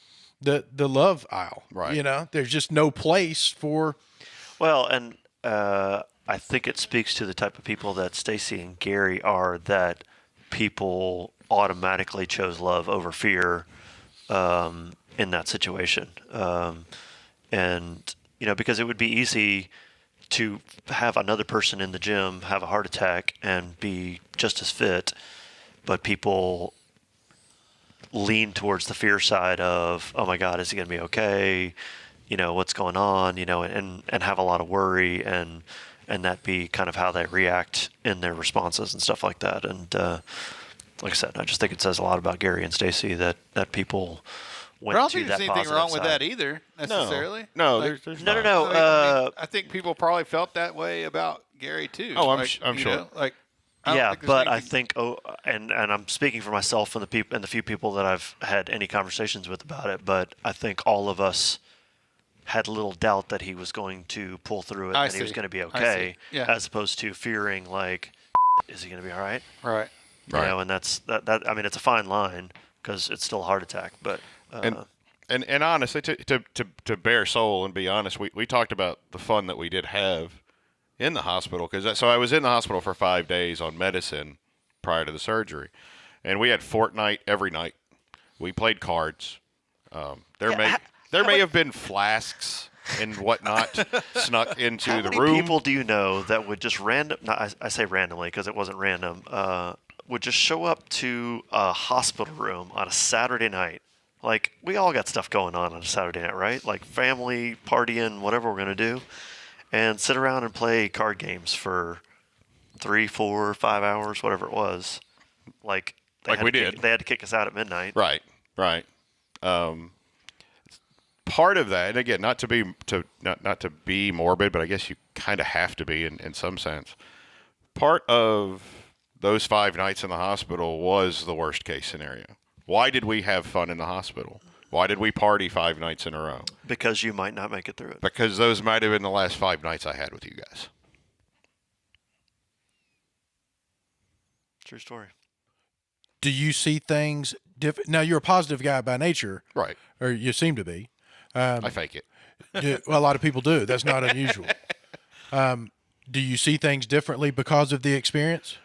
the love aisle. Right. You know, there's just no place for. Well, and I think it speaks to the type of people that Stacy and Gary are, that people automatically chose love over fear in that situation. And, you know, because it would be easy to have another person in the gym have a heart attack and be just as fit, but people lean towards the fear side of, oh my God, is he going to be okay? You know, what's going on? You know, and have a lot of worry, and that be kind of how they react in their responses and stuff like that. And like I said, I just think it says a lot about Gary and Stacy that people went I don't to think that there's anything positive wong with side. that either, necessarily. no, Like, there's No, not. no. I mean, I think people probably felt that way about Gary too. Oh, I'm Like, I'm you sure. know, like, I don't Yeah, think there's but I anything- think, and I'm speaking for myself and the few people that I've had any conversations with about it, but I think all of us had little doubt that he was going to pull through it I and he was see. going to be I see. okay, Yeah. as opposed to fearing like, is he going to be all right? right. You Right. know, and that. I mean, it's a fine line because it's still a heart attack, but. And honestly, to bare soul and be honest, we talked about the fun that we did have in the hospital, because so I was in the hospital for 5 days on medicine prior to the surgery, and we had Fortnite every night. We played cards. There may have been flasks and whatnot snuck into How the many room. people do you know that would just I say randomly because it wasn't random, would just show up to a hospital room on a Saturday night? Like, we all got stuff going on a Saturday night, right? Like family, partying, whatever we're going to do, and sit around and play card games for 3, 4, 5 hours, whatever it was. Like we did. They had to kick us out at midnight. Right. Part of that, and again, not to be morbid, but I guess you kind of have to be in some sense. Part of those 5 nights in the hospital was the worst case scenario. Why did we have fun in the hospital? Why did we party 5 nights in a row? Because you might not make it through it. Because those might have been the last 5 nights I had with you guys. True story. Do you see things different? Now, you're a positive guy by nature, Right. or you seem to be. I fake it. Well, a lot of people do. That's not unusual. Do you see things differently because of the experience?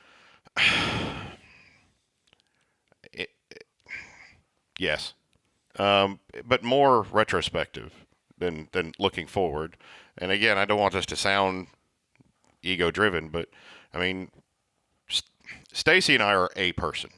Yes. But more retrospective than looking forward. And again, I don't want this to sound ego-driven, but I mean, Stacy and I are a person,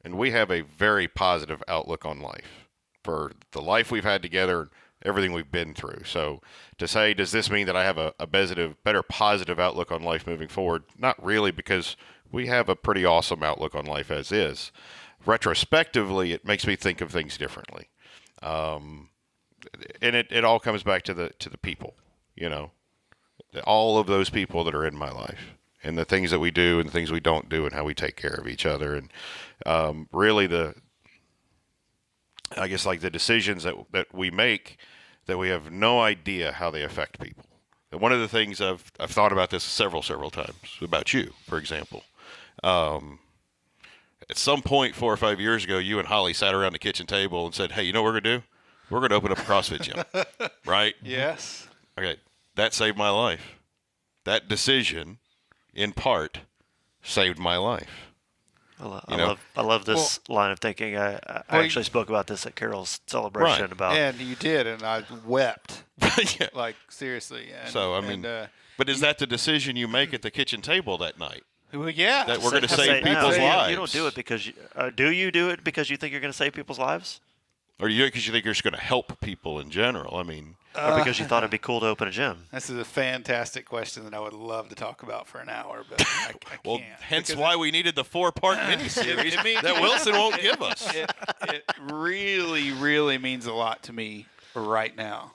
and we have a very positive outlook on life for the life we've had together, everything we've been through. So to say, does this mean that I have a better positive outlook on life moving forward? Not really, because we have a pretty awesome outlook on life as is. Retrospectively, it makes me think of things differently. And it all comes back to the people, you know, all of those people that are in my life, and the things that we do and the things we don't do, and how we take care of each other. And really I guess like the decisions that we make, that we have no idea how they affect people. And one of the things I've thought about this several times about you, for example. At some point 4 or 5 years ago, you and Holly sat around the kitchen table and said, "Hey, you know what we're going to do? We're going to open up a CrossFit gym." Right? Yes. Okay. That saved my life. That decision, in part, saved my life. I love this line of thinking. I actually spoke about this at Carol's celebration Right. about. And you did, and I wept. Yeah. Like, seriously. And, So, I mean, but is that the decision you make at the kitchen table that night? well, yeah. That we're going to Say, save no, people's lives? You don't do it because do you do it because you think you're going to save people's lives? Or because you think you're just going to help people in general? I mean, Or because you thought it'd be cool to open a gym. This is a fantastic question that I would love to talk about for an hour, but I well, can't. hence because why we needed the 4-part miniseries that Wilson won't give us. it really, really means a lot to me right now.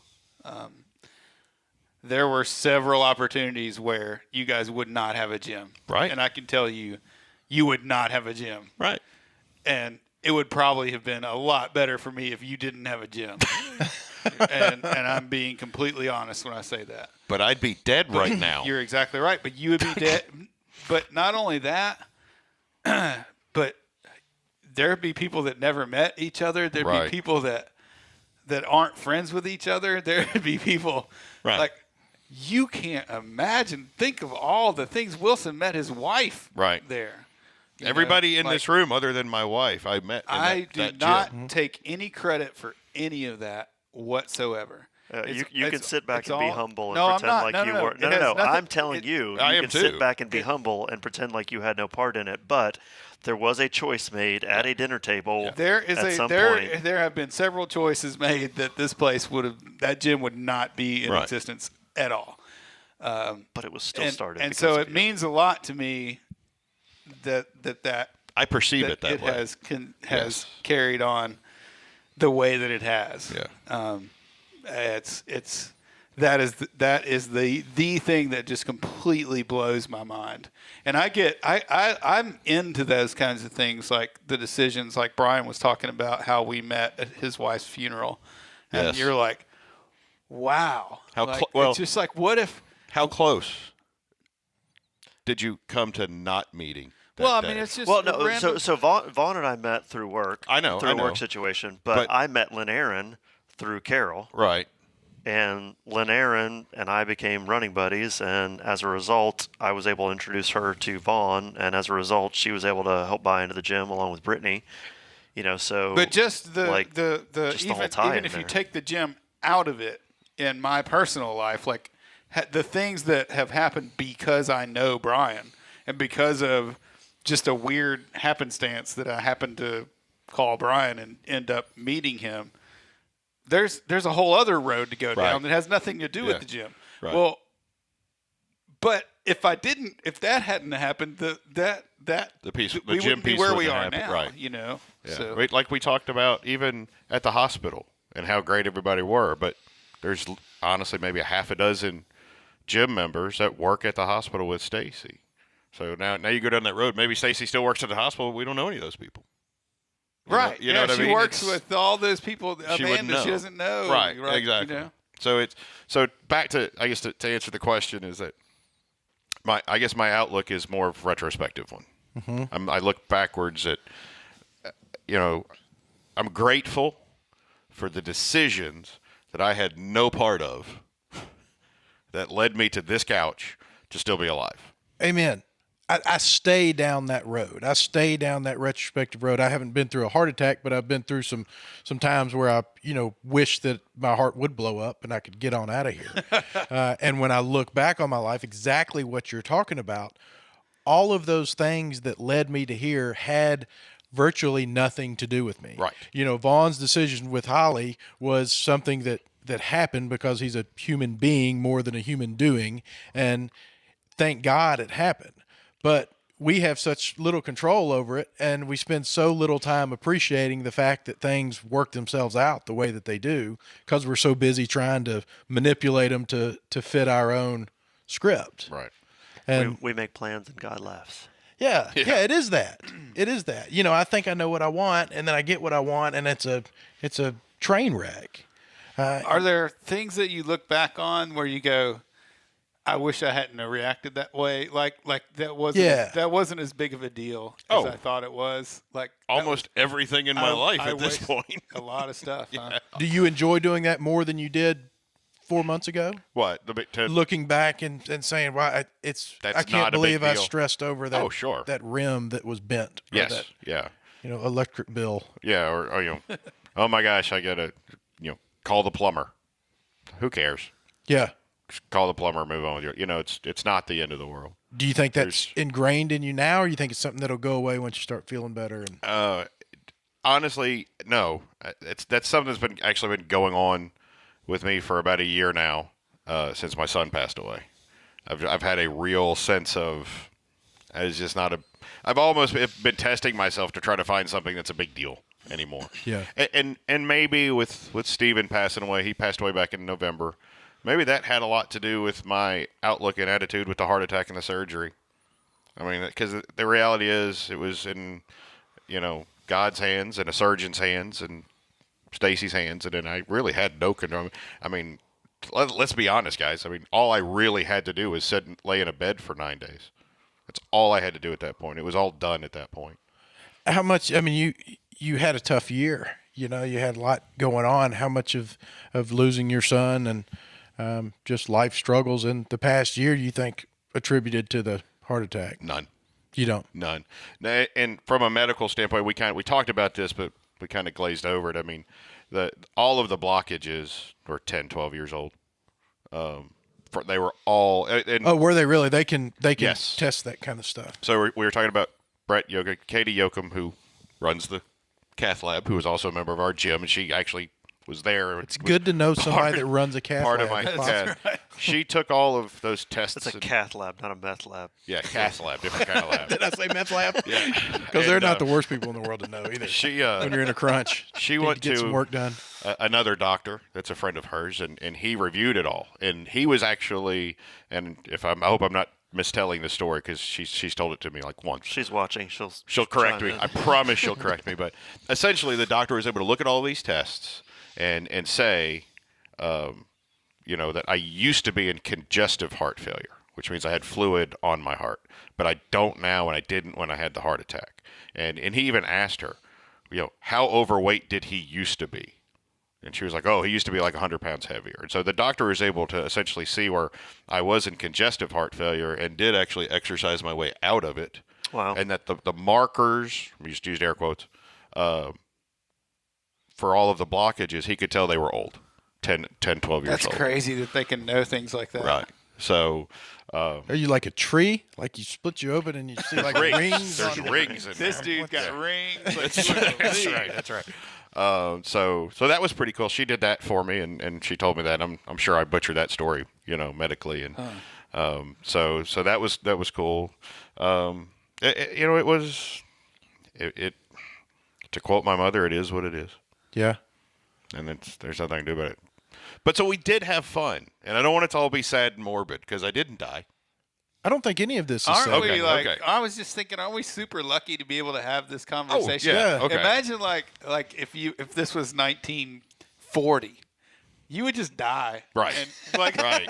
There were several opportunities where you guys would not have a gym. Right. And I can tell you, you would not have a gym. Right. And it would probably have been a lot better for me if you didn't have a gym. and I'm being completely honest when I say that. But I'd be dead right now. You're exactly right. But you would be dead. But not only that, but there'd be people that never met each other. There'd Right. be people that aren't friends with each other. There'd be people Right. like you can't imagine. Think of all the things Wilson met his wife Right. there. You know, Everybody in like, this room, other than my wife, I met. In I that, do that not gym. take any credit for any of that whatsoever. You can sit back it's and be all- humble and No, I'm pretend not. like No, you no, were. it No, has no, no. nothing- I'm telling you, I you am can too. sit back and be humble and pretend like you had no part in it. But there was a choice made at a dinner table. There is at some there point. there have been several choices made that this place that gym would not be in Right. existence at all. But it was still started. And because so of it you. means a lot to me that I perceive it that way. has Yes. carried on the way that it has. Yeah. It's that is the thing that just completely blows my mind. And I'm into those kinds of things, like the decisions, like Brian was talking about how we met at his wife's funeral, and Yes. you're like, wow. How like, well- it's just like, what if? How close did you come to not meeting? That Well, I day? mean, it's just Well, no. random. So Vaughn and I met through work. I know, through I a know. work situation. But But- I met Lynn Aaron through Carol, right. and Lynn Aaron and I became running buddies. And as a result, I was able to introduce her to Vaughn, and as a result, she was able to help buy into the gym along with Brittany. You know, so. But just the like, the just the whole tie even in if you there. take the gym out of it in my personal life, like the things that have happened because I know Brian and because of just a weird happenstance that I happened to call Brian and end up meeting him. There's a whole other road to go down Right. that has nothing to do Yeah. with the gym. Right. Well, but if that hadn't happened, The piece- the we gym wouldn't be piece where we wouldn't are happen, now. right. You know. Yeah. So Like we talked about even at the hospital and how great everybody were, but there's honestly maybe a half a dozen gym members that work at the hospital with Stacy. So now you go down that road. Maybe Stacy still works at the hospital. We don't know any of those people. Right. You know what I she mean? works It's- with all those people. She wouldn't Amanda, know. she doesn't know. Right. You Exactly. know? So back to, I guess, to answer the question is that my outlook is more of a retrospective one. Mm-hmm. I look backwards at, I'm grateful for the decisions that I had no part of that led me to this couch to still be alive. Amen. I stay down that road. I stay down that retrospective road. I haven't been through a heart attack, but I've been through some times where I, wish that my heart would blow up and I could get on out of here. And when I look back on my life, exactly what you're talking about, all of those things that led me to here had virtually nothing to do with me. Right. Vaughn's decision with Holly was something that happened because he's a human being more than a human doing. And thank God it happened. But we have such little control over it, and we spend so little time appreciating the fact that things work themselves out the way that they do because we're so busy trying to manipulate them to fit our own script. Right. And we make plans and God laughs. yeah, it is that. It is that. I think I know what I want, and then I get what I want, and it's a train wreck. Are there things that you look back on where you go, I wish I hadn't have reacted that way? Like that wasn't as big of a deal as I thought it was. Like Almost everything in my life I at this waste point. a lot of stuff. Huh? Do you enjoy doing that more than you did 4 months ago? What? Looking back and saying, "Wow, I That's can't not a big believe I deal. stressed over that. Oh, sure. that rim that was bent. Or Yes. that, Yeah. electric bill. Yeah. Or oh my gosh, I gotta, call the plumber. Who cares? Yeah. Just call the plumber, move on with your. It's not the end of the world. Do you think that's There's- ingrained in you now, or you think it's something that'll go away once you start feeling better? And honestly, no. That's something that's been going on with me for about a year now, since my son passed away. I've had a real sense of it's just not a. I've almost been testing myself to try to find something that's a big deal anymore. Yeah. And maybe with Steven passing away, he passed away back in November. Maybe that had a lot to do with my outlook and attitude with the heart attack and the surgery. I mean, because the reality is, it was in, God's hands and a surgeon's hands and Stacy's hands, and then I really had no control. I mean, let's be honest, guys. I mean, all I really had to do was sit and lay in a bed for 9 days. That's all I had to do at that point. It was all done at that point. How much? I mean, you had a tough year. You had a lot going on. How much of losing your son and just life struggles in the past year do you think attributed to the heart attack? None. You don't? None. And from a medical standpoint, we talked about this, but we kind of glazed over it. I mean, all of the blockages were 10, 12 years old. They were all. And, were they really? They can Yes. test that kind of stuff. So we were talking about Katie Yoakum, who runs the cath lab, who was also a member of our gym, and she actually was there. It's good to know somebody that runs a cath part lab. of my if possible. cath. She took all of those tests. It's a cath lab, not a meth lab. Yeah, cath lab, different kind of lab. Did I say meth lab? Yeah, Because they're not the worst people in the world to know either. She when you're in a crunch, she need went to get some work done. Another doctor that's a friend of hers, and he reviewed it all, and he was actually, and I hope I'm not mistelling the story, because she's told it to me like once. She's watching. She'll correct chime me. in. I promise she'll correct me. But essentially, the doctor was able to look at all these tests and say, that I used to be in congestive heart failure, which means I had fluid on my heart, but I don't now, and I didn't when I had the heart attack. And he even asked her, how overweight did he used to be? And she was like, he used to be like 100 pounds heavier. And so the doctor was able to essentially see where I was in congestive heart failure and did actually exercise my way out of it. Wow. And that the markers, we just used air quotes, for all of the blockages, he could tell they were old, 10, 12 years That's old. crazy that they can know things like that. Right. So Are you like a tree? Like you split you open and you see like rings? There's on rings in This there. dude got rings. Like That's right. So that was pretty cool. She did that for me, and she told me that. I'm sure I butchered that story, medically, and so that was cool. It was to quote my mother, it is what it is, Yeah. and there's nothing to do about it. But so we did have fun, and I don't want it to all be sad and morbid, because I didn't die. I don't think any of this is Aren't sad. we Okay. I was just thinking, aren't we super lucky to be able to have this conversation? yeah. Okay. Imagine like if this was 1940, you would just die. Right. And like Right.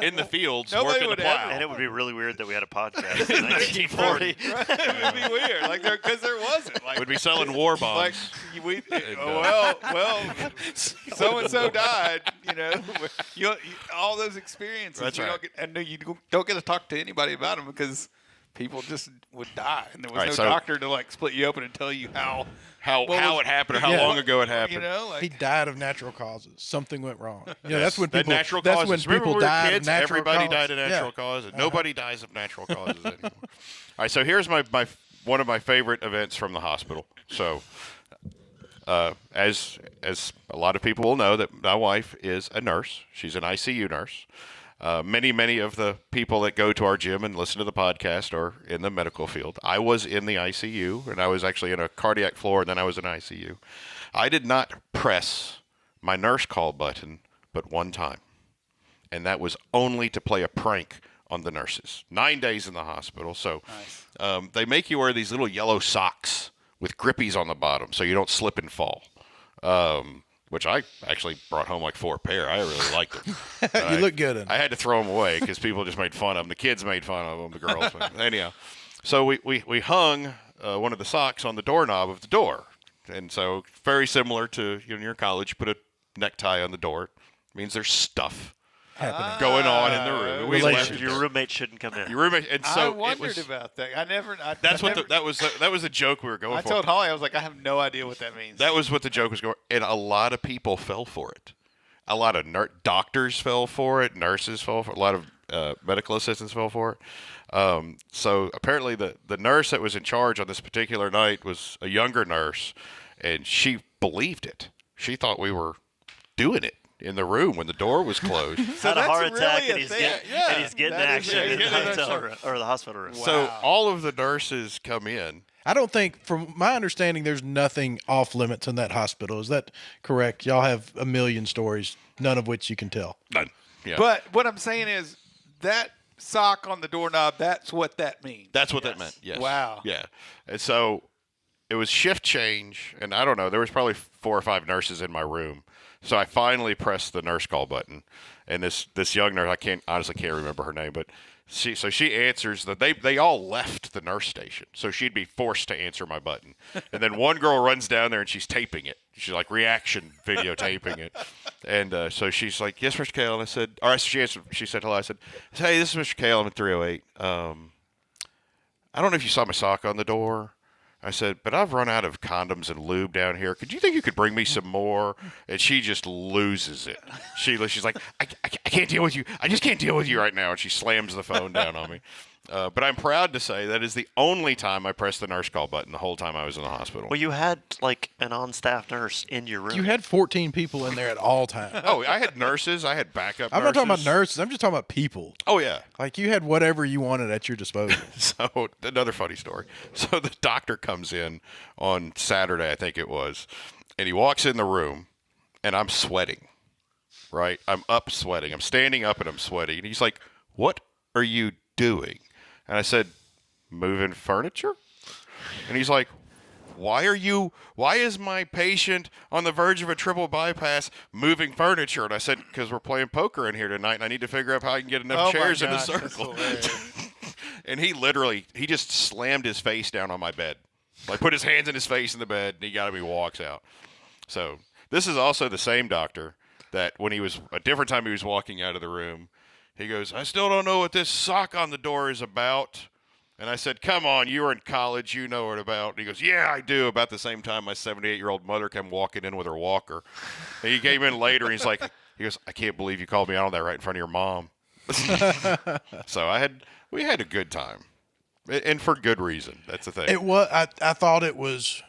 In the fields, Nobody working the would plow. And it would be really weird that we had a podcast in 1940. it would be weird. Like because there wasn't. Like Would be selling war like bonds. well, so and so died. All those experiences. That's right. You don't get to talk to anybody about them because people just would die, and there was Right, no so- doctor to like split you open and tell you how how it happened or how Yeah. long ago it happened. like He died of natural causes. Something went wrong. Yes, That's when that people. natural That's causes. when Remember people when we were died kids, of natural everybody causes. died of natural Yeah. causes. Nobody dies of natural causes anymore. All right, so here's my one of my favorite events from the hospital. So, as a lot of people will know, that my wife is a nurse. She's an ICU nurse. Many of the people that go to our gym and listen to the podcast are in the medical field. I was in the ICU, and I was actually in a cardiac floor, and then I was in ICU. I did not press my nurse call button but one time, and that was only to play a prank on the nurses. 9 days in the hospital, so they make you wear these little yellow socks with grippies on the bottom so you don't slip and fall. Which I actually brought home like 4 pair. I really liked them. You look good in it. I had to throw them away because people just made fun of them. The kids made fun of them, the girls. Anyhow, so we hung one of the socks on the doorknob of the door. And so very similar to in your college, you put a necktie on the door. It means there's stuff Happening. going on in the room. We left it Your there. roommate shouldn't come in. Your roommate, and so I it wondered was. about that. That was the joke we were going I for. told Holly, I was like, I have no idea what that means. That was what the joke was going, and a lot of people fell for it. A lot of doctors fell for it, nurses fell for it, a lot of medical assistants fell for it. So apparently the nurse that was in charge on this particular night was a younger nurse, And she believed it. She thought we were doing it in the room when the door was closed. Had a heart attack really a and he's thing. getting, Yeah, and he's getting that is action a- in the yeah, that's hotel room, or the hospital room. So all of the nurses come in. I don't think, from my understanding, there's nothing off limits in that hospital. Is that correct? Y'all have a million stories, none of which you can tell. None. Yeah. But what I'm saying is that sock on the doorknob, that's what that means. That's what that meant. Yes. Wow. Yeah. And so it was shift change, and I don't know, there was probably 4 or 5 nurses in my room. So I finally pressed the nurse call button, and this young nurse, I honestly can't remember her name, but she answers that they all left the nurse station, so she'd be forced to answer my button. And then one girl runs down there and she's taping it. She's like reaction videotaping it, and so she's like, "Yes, Mr. Cail." And I said, "All right." So she answered. She said hello. I said, "Hey, this is Mr. Cail. I'm at 308. I don't know if you saw my sock on the door." I said, "But I've run out of condoms and lube down here. Could you think you could bring me some more?" And she just loses it. She's like, I can't deal with you. I just can't deal with you right now. And she slams the phone down on me. But I'm proud to say that is the only time I pressed the nurse call button the whole time I was in the hospital. Well, you had like an on-staff nurse in your room. You had 14 people in there at all times. Oh, I had nurses. I had backup I'm nurses. not talking about nurses. I'm just talking about people. Oh, yeah. Like, you had whatever you wanted at your disposal. So another funny story. So the doctor comes in on Saturday, I think it was, and he walks in the room, and I'm sweating, right? I'm up sweating. I'm standing up and I'm sweating. And he's like, "What are you doing?" And I said, "Moving furniture." And he's like, why is my patient on the verge of a triple bypass moving furniture?" And I said, "Because we're playing poker in here tonight, and I need to figure out how I can get enough chairs in a circle." And he just slammed his face down on my bed. Like, put his hands in his face in the bed, and he got up and he walks out. So this is also the same doctor that when he was, a different time he was walking out of the room, he goes, "I still don't know what this sock on the door is about." And I said, "Come on, you were in college, you know what about." And he goes, "Yeah, I do." About the same time my 78-year-old mother came walking in with her walker. And he came in later, and he goes, "I can't believe you called me out on that right in front of your mom." So we had a good time. And for good reason. That's the thing. It was. I thought it was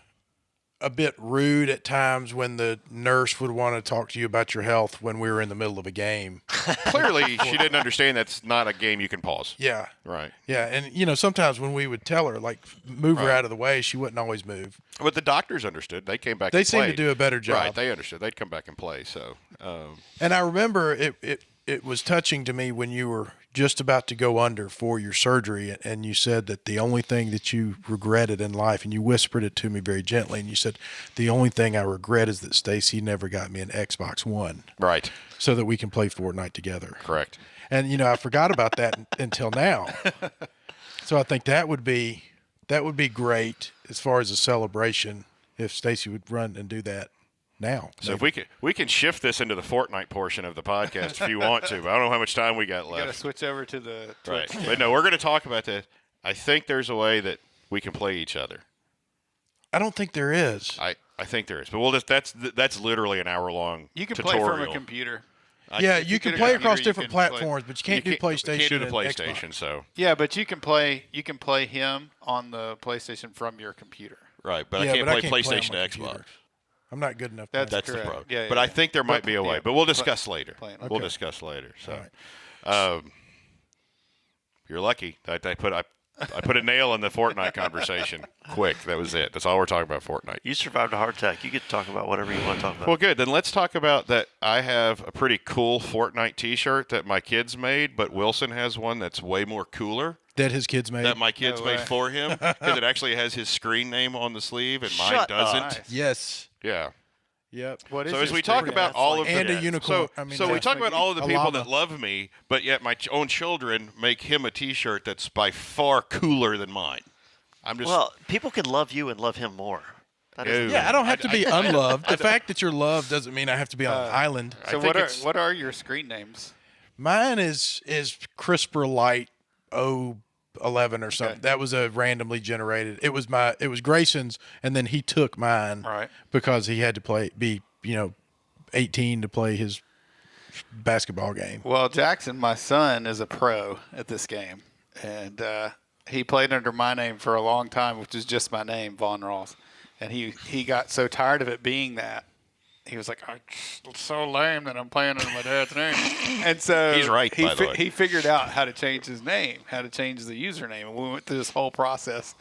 a bit rude at times when the nurse would want to talk to you about your health when we were in the middle of a game. Clearly, she didn't understand that's not a game you can pause. Yeah. Right. Yeah. And, sometimes when we would tell her, like, move her out of the way, she wouldn't always move. But the doctors understood. They came back They and seemed to played. do a better job. Right. They understood. They'd come back and play. So, And I remember it was touching to me when you were just about to go under for your surgery, and you said that the only thing that you regretted in life, and you whispered it to me very gently, and you said, "The only thing I regret is that Stacy never got me an Xbox One right. so that we can play Fortnite together." Correct. And I forgot about that until now. So I think that would be great as far as a celebration if Stacy would run and do that now. So if we can shift this into the Fortnite portion of the podcast if you want to. But I don't know how much time we got You got to left. switch over to the Twitch. Right. But no, we're going to talk about that. I think there's a way that we can play each other. I don't think there is. I think there is. But we'll just that's literally an hour-long You can tutorial. play from a computer. Yeah, if you you can get a play computer, across you different can play- platforms, but you can't do You PlayStation. can't do the and PlayStation, Xbox. so Yeah, but you can play him on the PlayStation from your computer. right. But Yeah, I can't but play on PlayStation my to computer. Xbox. I'm not good enough. That's That's the correct. pro. Yeah, but yeah, I think there might be a way. yeah, But we'll discuss later. playing. We'll Okay. discuss later. So, All you're lucky. I put a nail in the Fortnite conversation. Quick. That was it. That's all we're talking about. Fortnite. You survived a heart attack. You get to talk about whatever you want to talk about. Well, good. Then let's talk about that. I have a pretty cool Fortnite T-shirt that my kids made, but Wilson has one that's way more cooler that his kids made. that my kids No made way. for him because it actually has his screen name on the sleeve and mine Shut doesn't. up. Nice. Yes. Yeah. Yep. What is So your as we talk screen? about all of And the a unicorn. so, I mean, so we that's talk about all of the a people llama. that love me, but yet my own children make him a T-shirt that's by far cooler than mine. I'm just Well, people can love you and love him more. That is Ew. Yeah, I don't have to be unloved. The fact that you're loved doesn't mean I have to be on an island. I So think what are your screen names? Mine is CRISPR Light 011 or something. Okay. That was a randomly generated. It was Grayson's, and then he took mine Right. because he had to be 18 to play his basketball game. Well, Jackson, my son, is a pro at this game, and he played under my name for a long time, which is just my name, Von Ross. and he got so tired of it being that. He was like, it's so lame that I'm playing under my dad's name. And so He's right, by the way. He figured out how to change his name, how to change the username. And we went through this whole process.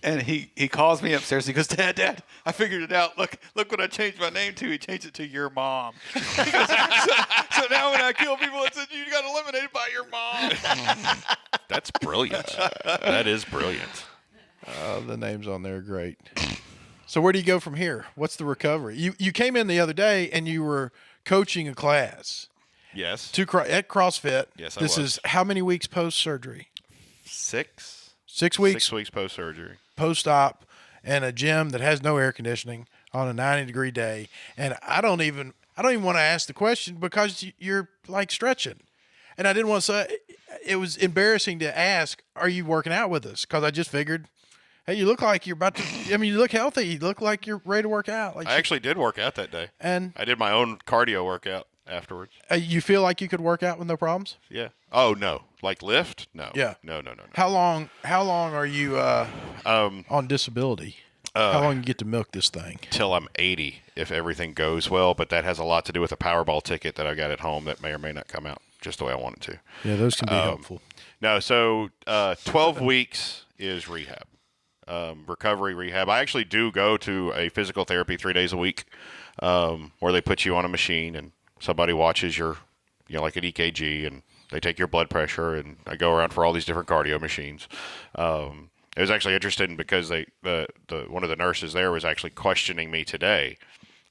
And he calls me upstairs. He goes, Dad, I figured it out. Look what I changed my name to. He changed it to your mom. He goes, so now when I kill people, it says you got eliminated by your mom. That's brilliant. That is brilliant. The names on there are great. So where do you go from here? What's the recovery? You came in the other day and you were coaching a class Yes. at CrossFit. Yes, I This was. is how many weeks post-surgery? 6 6 weeks 6 weeks post-surgery. post-op in a gym that has no air conditioning on a 90-degree day. And I don't even want to ask the question because you're like stretching. And I didn't want to say, it was embarrassing to ask, are you working out with us? Because I just figured, hey, you look like you're about to, you look healthy. You look like you're ready to work out. Like I actually did work out that day. And I did my own cardio workout afterwards. you feel like you could work out with no problems? Yeah. Oh, no. Like lift? No. Yeah. No. How long are you on disability? How long you get to milk this thing? Till I'm 80 if everything goes well, but that has a lot to do with a Powerball ticket that I got at home that may or may not come out just the way I want it to. Yeah, those can be helpful. No, so 12 weeks is rehab, recovery rehab. I actually do go to a physical therapy 3 days a week where they put you on a machine and somebody watches your, like an EKG, and they take your blood pressure, and I go around for all these different cardio machines. It was actually interesting because one of the nurses there was actually questioning me today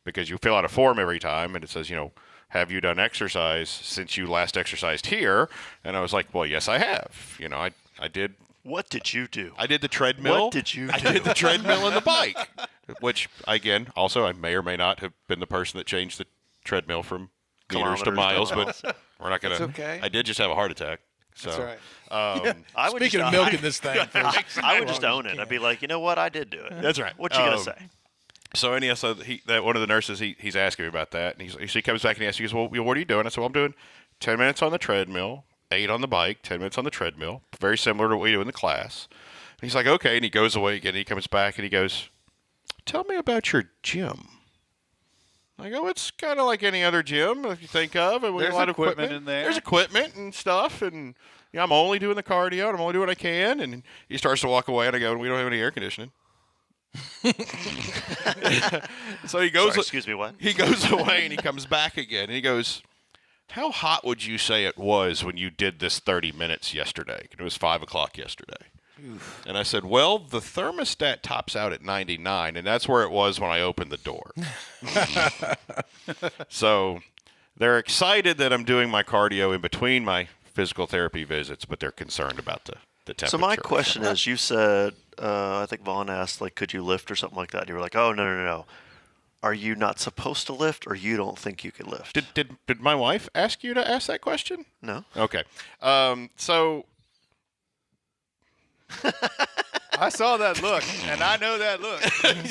because you fill out a form every time and it says, have you done exercise since you last exercised here? And I was like, well, yes, I have. I did. What did you do? I did the treadmill. What did you I do? did the treadmill and the bike, which, again, also I may or may not have been the person that changed the treadmill from meters to miles, but we're not going to. It's okay. I did just have a heart attack. So, That's right. I would Speaking of milking this thing, I would just own it. I'd be like, you know what? I did do it. That's right. What you gonna say? So anyhow, one of the nurses, he's asking me about that, and he comes back and he asks, he goes, well, what are you doing? I said, well, I'm doing 10 minutes on the treadmill, 8 on the bike, 10 minutes on the treadmill, very similar to what we do in the class. And he's like, okay, and he goes away again, and he comes back and he goes, tell me about your gym. I go, it's kind of like any other gym if you think of. And we have There's a lot of equipment in there. There's equipment and stuff, and I'm only doing the cardio, and I'm only doing what I can. And he starts to walk away, and I go, we don't have any air conditioning. So he goes. Sorry, excuse me, what? He goes away and he comes back again, and he goes, how hot would you say it was when you did this 30 minutes yesterday? It was 5 o'clock yesterday. Oof. And I said, well, the thermostat tops out at 99, and that's where it was when I opened the door. So they're excited that I'm doing my cardio in between my physical therapy visits, but they're concerned about the temperature. So my question is, you said, I think Vaughn asked, like, could you lift or something like that? You were like, oh, no. Are you not supposed to lift, or you don't think you can lift? Did my wife ask you to ask that question? No. Okay. So I saw that look, and I know that look.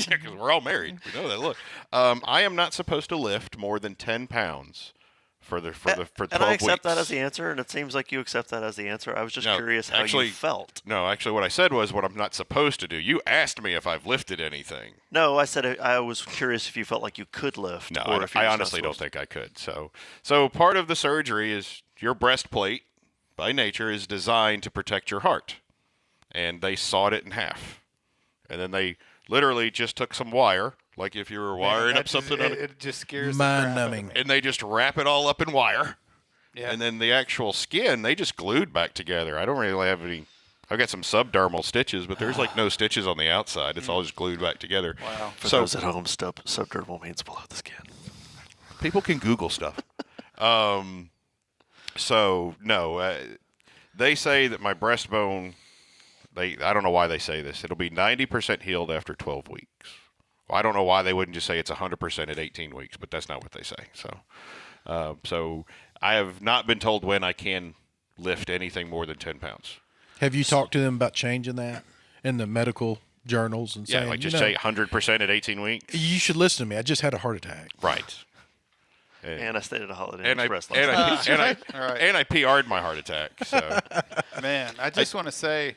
yeah, 'cause we're all married. We know that look. I am not supposed to lift more than 10 pounds for 12 And I accept weeks. that as the answer, and it seems like you accept that as the answer. I was just curious how you felt. No, actually, what I said was what I'm not supposed to do. You asked me if I've lifted anything. No, I said I was curious if you felt like you could lift. No, or if you I were just honestly not don't supposed think I could. So part of the surgery is your breastplate, by nature, is designed to protect your heart. And they sawed it in half. And then they literally just took some wire, like if you were wiring up something on It just scares the crap out of mind-numbing. me. and they just wrap it all up in wire. Yeah. And then the actual skin, they just glued back together. I don't really have any. I've got some subdermal stitches, but there's like no stitches on the outside. It's all just glued back together. Wow. For those at home, subdermal means below the skin. People can Google stuff. So no, they say that my breastbone. I don't know why they say this. It'll be 90% healed after 12 weeks. Well, I don't know why they wouldn't just say it's 100% at 18 weeks, but that's not what they say. So I have not been told when I can lift anything more than 10 pounds. Have you talked to them about changing that in the medical journals and saying, Yeah, like just say 100% at 18 weeks. you should listen to me. I just had a heart attack. Right. And I stayed at a Holiday Inn And I, Express and, last I, night. and, I, All right. and I PR'd my heart attack. So Man, I just want to say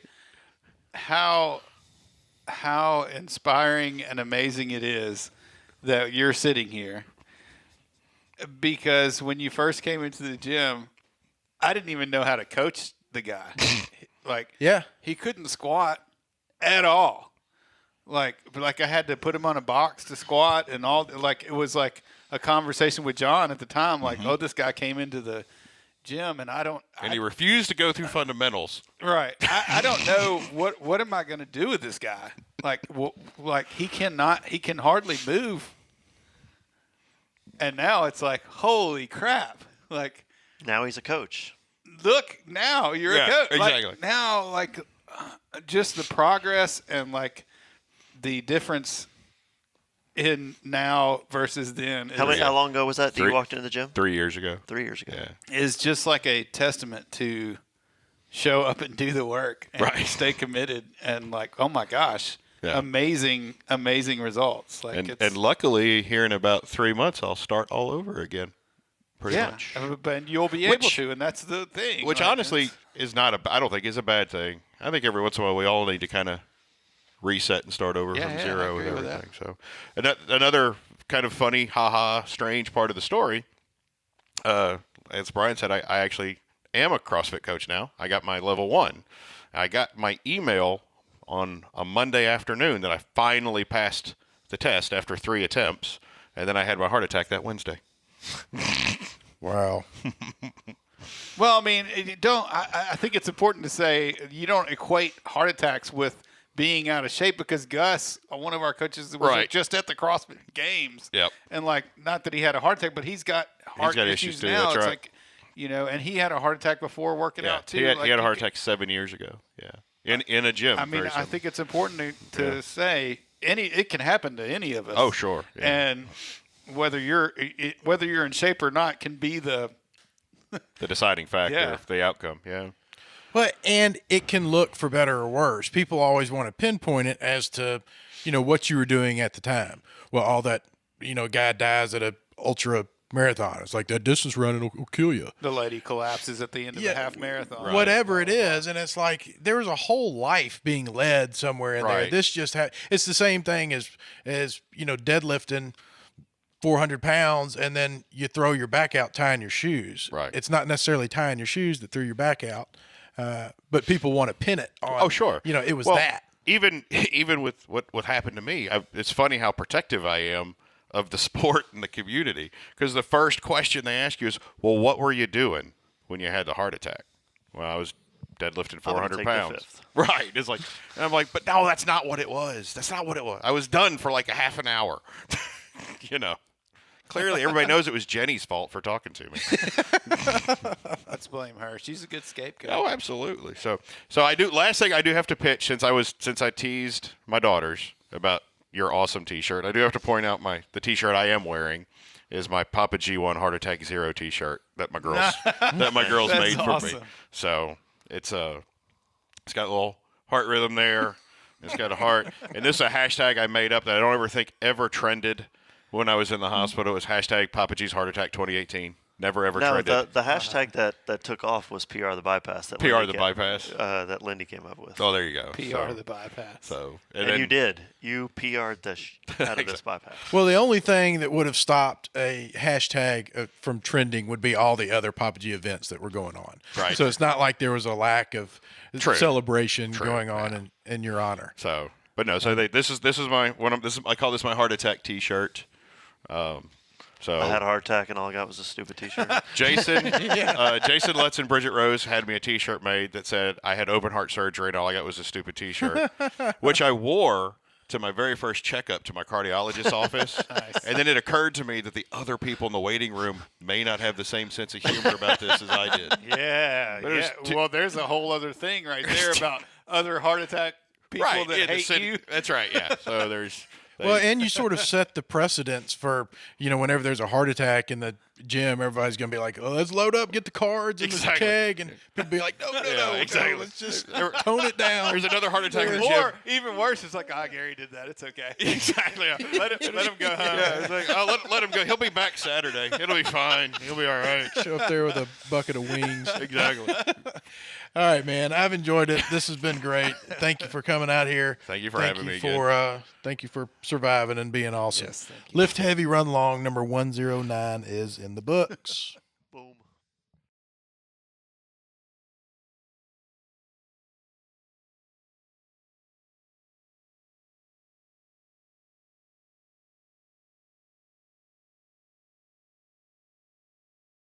how how inspiring and amazing it is that you're sitting here. Because when you first came into the gym, I didn't even know how to coach the guy. Like, Yeah. he couldn't squat at all. Like I had to put him on a box to squat and all. Like, it was like a conversation with John at the time. Like, oh, this guy came into the gym and And he refused to go through fundamentals. Right. I don't know what am I going to do with this guy? Like, he can hardly move. And now it's like, holy crap. Like, Now he's a coach. look, now you're Yeah, a coach. exactly. Like, now, like, just the progress and, like, the difference in now versus then How long ago was that you Three- walked into the gym? 3 years ago. 3 years ago. Yeah. is just like a testament to show up and do the work and Right. stay committed and, like, oh my gosh, Yeah. amazing results. Like, And luckily, here in about 3 months, I'll start all over again. Pretty yeah, much. but you'll be able to, and that's the thing. Which Like, honestly it's- is not I don't think is a bad thing. I think every once in a while we all need to kind of reset and start over Yeah, from yeah, I zero with agree with everything. So another kind of funny, strange part of the story. As Brian said, I actually am a CrossFit coach now. I got my level 1. I got my email on a Monday afternoon that I finally passed the test after 3 attempts, and then I had my heart attack that Wednesday. Wow. Well, I mean, I think it's important to say you don't equate heart attacks with being out of shape, because Gus, one of our coaches, was Right. just at the CrossFit Games. Yep. And, like, not that he had a heart attack, but he's got heart got issues issues too, now. that's It's right. like, and he had a heart attack before working Yeah, out too. he had Like, a heart attack 7 years ago. Yeah, in a gym. I mean, very I similar. think it's important to say it can happen to any of us. Oh, sure. Yeah. And whether you're in shape or not can be the The deciding factor Yeah. of the outcome. Yeah. But and it can look for better or worse. People always want to pinpoint it as to, what you were doing at the time. Well, all that, guy dies at a ultra marathon. It's like that distance running will kill you. the lady collapses at the end of the half marathon. Whatever it is, and it's like there was a whole life being led somewhere in there. Right. This just it's the same thing as deadlifting 400 pounds and then you throw your back out tying your shoes. Right. It's not necessarily tying your shoes that threw your back out, but people want to pin it on. Oh, sure. It was Well, that. Even with what happened to me, it's funny how protective I am of the sport and the community, because the first question they ask you is, well, what were you doing when you had the heart attack? Well, I was deadlifting I'm gonna 400 take the pounds. fifth. Right. It's like, and I'm like, but no, that's not what it was. That's not what it was. I was done for like a half an hour. Clearly, everybody knows it was Jenny's fault for talking to me. Let's blame her. She's a good scapegoat. Oh, absolutely. So I do. Last thing I do have to pitch, since I teased my daughters about your awesome T-shirt, I do have to point out the T-shirt I am wearing is my Papa G1 Heart Attack Zero T-shirt that my girls That's made for me. awesome. So it's got a little heart rhythm there. It's got a heart, and this is a hashtag I made up that I don't ever think ever trended when I was in the hospital. It was hashtag Papa G's Heart Attack 2018. Never ever No, trended. the hashtag that took off was PR the bypass. That PR Lindy the came- bypass. that Lindy came up with. Oh, there you go. PR the bypass. So and then, you did. You PR'd out of this bypass. Well, the only thing that would have stopped a hashtag from trending would be all the other Papa G events that were going on. Right. So it's not like there was a lack of True. celebration True, going on in your honor. So, but no. So this is my one. I call this my heart attack T-shirt. So I had a heart attack and all I got was a stupid T-shirt. Jason Lutz and Bridget Rose had me a T-shirt made that said I had open heart surgery and all I got was a stupid T-shirt, which I wore to my very first checkup to my cardiologist's office. Nice. And then it occurred to me that the other people in the waiting room may not have the same sense of humor about this as I did. Yeah, But it was yeah. Well, there's a whole other thing right there about other heart attack people that yeah, the hate city- you. That's right. Yeah. So there's. Well, and you sort of set the precedence for, whenever there's a heart attack in the gym, everybody's going to be like, oh, let's load up, get the cards and Exactly. the keg. And people be like, no, exactly. let's just tone it down. There's another heart attack in the Or gym. even worse, it's like, Gary did that. It's okay. Exactly. Yeah. let him go home. Yeah, it's like, let him go. He'll be back Saturday. It'll be fine. He'll be all right. Show up there with a bucket of wings. Exactly. All right, man. I've enjoyed it. This has been great. Thank you for coming out here. Thank you for having me again. Thank you for surviving and being awesome. Yes, thank you. Lift Heavy, Run Long, number 109 is in the books.